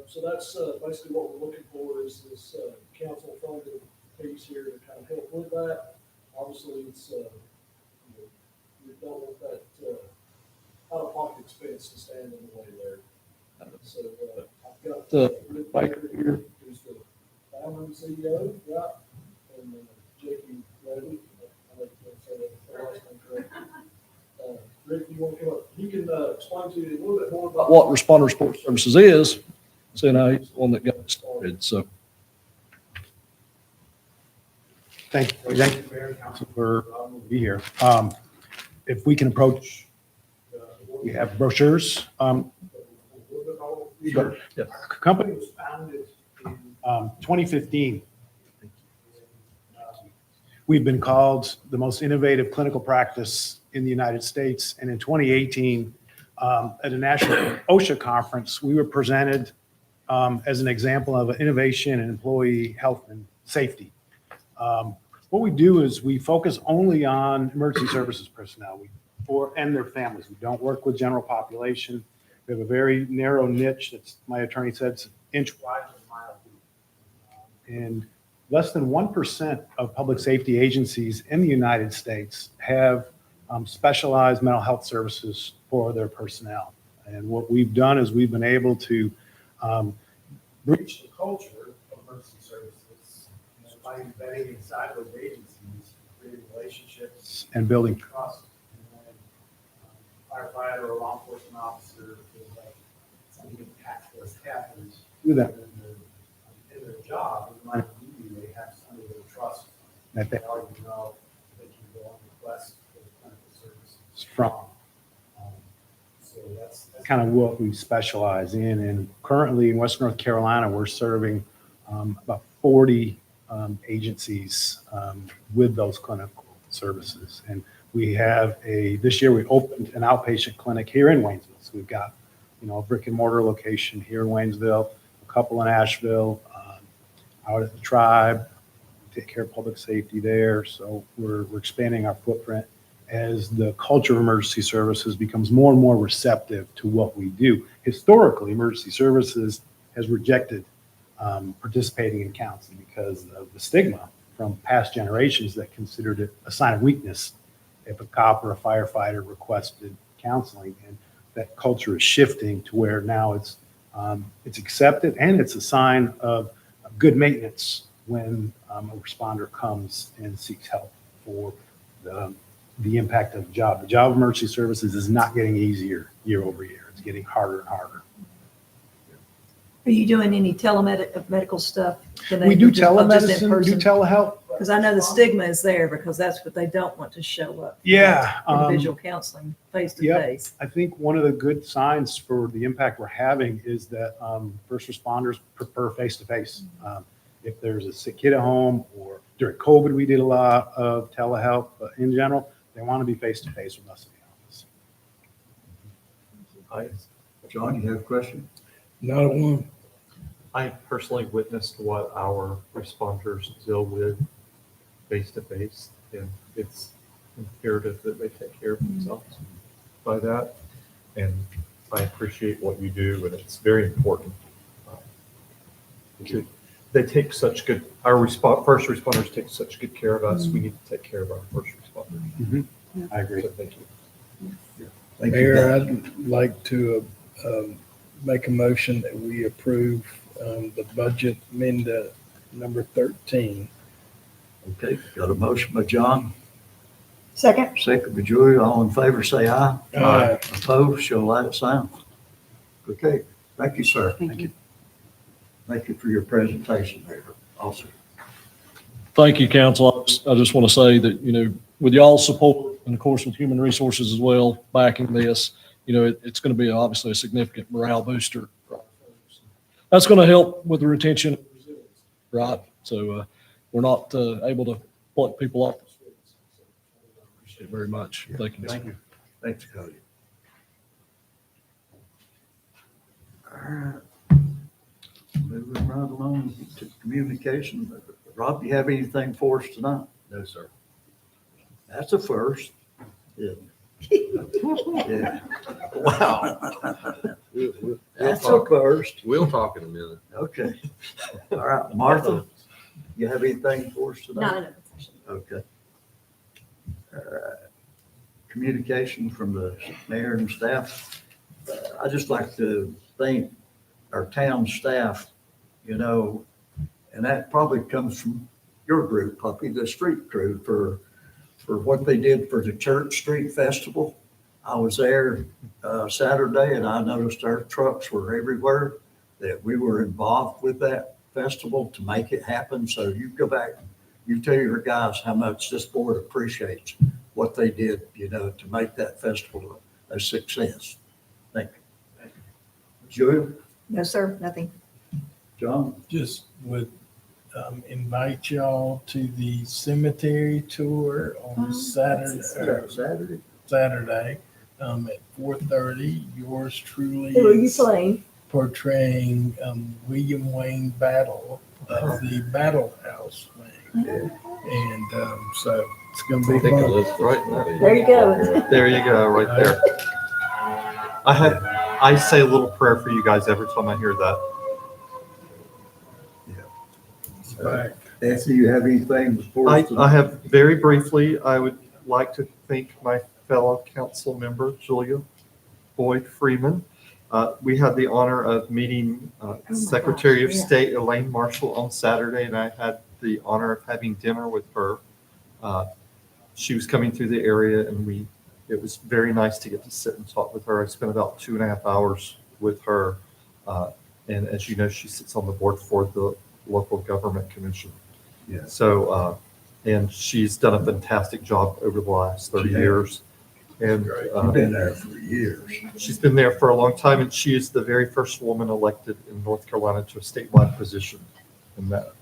So that's basically what we're looking for, is this council funded piece here to kind of help with that. Obviously, it's we don't want that out-of-pocket expense to stand in the way there. So I've got Rick Baker here, who's the founder and CEO, right? And Jackie Levy. I think I said that last name correct. Rick, you want to come up? He can explain to you a little bit more about what Responder Support Services is. So, he's the one that got it started. So, Thank you, Mayor and Council, for be here. If we can approach, we have brochures. Sure. The company was founded in 2015. We've been called the most innovative clinical practice in the United States. And in 2018, at a national OSHA conference, we were presented as an example of innovation in employee health and safety. What we do is we focus only on emergency services personnel and their families. We don't work with general population. We have a very narrow niche that's, my attorney said, it's inch wide and a mile deep. And less than 1% of public safety agencies in the United States have specialized mental health services for their personnel. And what we've done is we've been able to breach the culture of emergency services by embedding inside those agencies, creating relationships and building trust. And when a firefighter or a law enforcement officer feels like something impactful happens to them in their job, in my view, they have somebody they trust that they already know they can go and request for clinical services from. So that's kind of what we specialize in. And currently in Western North Carolina, we're serving about 40 agencies with those clinical services. And we have this year we opened an outpatient clinic here in Waynesville. So we've got, a brick and mortar location here in Waynesville, a couple in Asheville, out at the Tribe, take care of public safety there. So we're expanding our footprint as the culture of emergency services becomes more and more receptive to what we do. Historically, emergency services has rejected participating in counseling because of the stigma from past generations that considered it a sign of weakness if a cop or a firefighter requested counseling. And that culture is shifting to where now it's accepted and it's a sign of good maintenance when a responder comes and seeks help for the impact of the job. The job of emergency services is not getting easier year over year. It's getting harder and harder. Are you doing any medical stuff? We do telemedicine, we do telehealth. Because I know the stigma is there because that's what they don't want to show up. Yeah. Individual counseling face to face. I think one of the good signs for the impact we're having is that first responders prefer face to face. If there's a sick kid at home or during COVID, we did a lot of telehealth, but in general, they want to be face to face with us in the office. John, you have a question? Not one. I personally witnessed what our responders deal with face to face, and it's imperative that they take care of themselves by that. And I appreciate what you do, and it's very important. They take such good, first responders take such good care of us. We need to take care of our first responders. I agree. So thank you. Thank you. Mayor, I'd like to make a motion that we approve the budget amendment number 13. Okay, got a motion by John, Second. second by Julia. All in favor, say aye. Aye. Opposed, show light sign. Okay, thank you, sir. Thank you. Thank you for your presentation there. Also. Thank you, council. I just want to say that, with y'all's support and of course with human resources as well, backing this, it's going to be obviously a significant morale booster. That's going to help with the retention, right? So we're not able to pluck people off the streets. So I appreciate it very much. Thank you. Thank you. Thanks, Cody. All right. Moving right along to communication. Rob, you have anything for us tonight? No, sir. That's a first. Yeah. Yeah. Wow. That's a first. We'll talk in a minute. Okay. All right, Martha, you have anything for us tonight? Not in open session. Okay. Communication from the mayor and staff. I'd just like to thank our town staff, and that probably comes from your group, Puppy, the street crew, for what they did for the Church Street Festival. I was there Saturday and I noticed our trucks were everywhere, that we were involved with that festival to make it happen. So you go back, you tell your guys how much this board appreciates what they did, to make that festival a success. Thank you. Julia? No, sir, nothing. John? Just would invite y'all to the cemetery tour on Saturday. Saturday at 4:30. Yours truly Who are you is playing? portraying William Wayne Battle of the Battle House Wing. And so it's going to I be think fun. Elizabeth's right. There you go. There you go, right there. I say a little prayer for you guys every time I hear that. Nancy, you have anything before? I have, very briefly, I would like to thank my fellow council member, Julia Boyd Freeman. We had the honor of meeting Secretary of State Elaine Marshall on Saturday, and I had the honor of having dinner with her. She was coming through the area, and it was very nice to get to sit and talk with her. I spent about 2.5 hours with her. And as you know, she sits on the board for the local government commission. Yeah. So, and she's done a fantastic job over the last 30 years. And You've been there for years. she's been there for a long time, and she is the very first woman elected in North Carolina to a statewide position. And that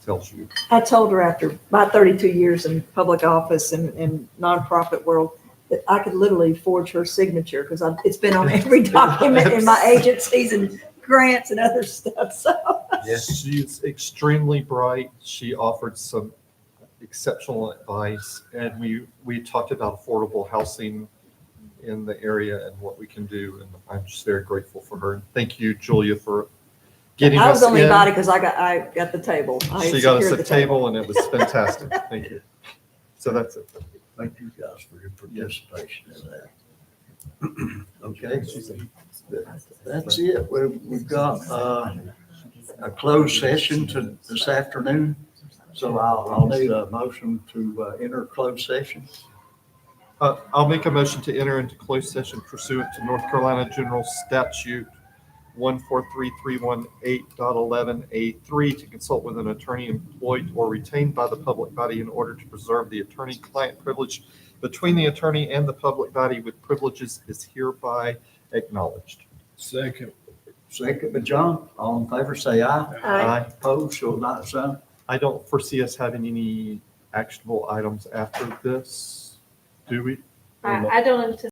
tells you. I told her after my 32 years in public office and nonprofit world that I could literally forge her signature because it's been on every document in my agencies and grants and other stuff. So Yes, she's extremely bright. She offered some exceptional advice, and we talked about affordable housing in the area and what we can do, and I'm just very grateful for her. And thank you, Julia, for getting I us was only in. invited because I got the table. I She got us secured a the table, and it was fantastic. Thank you. So that's it. Thank you guys for your participation in that. Okay, that's it. We've got a closed session this afternoon. So I'll need a motion to enter closed session. I'll make a motion to enter into closed session pursuant to North Carolina General Statute 143318.11A3 to consult with an attorney employed or retained by the public body in order to preserve the attorney-client privilege between the attorney and the public body with privileges is hereby acknowledged. Second. Second by John. All in favor, say aye. Aye. Opposed, show not sign. I don't foresee us having any actionable items after this, do we? I don't anticipate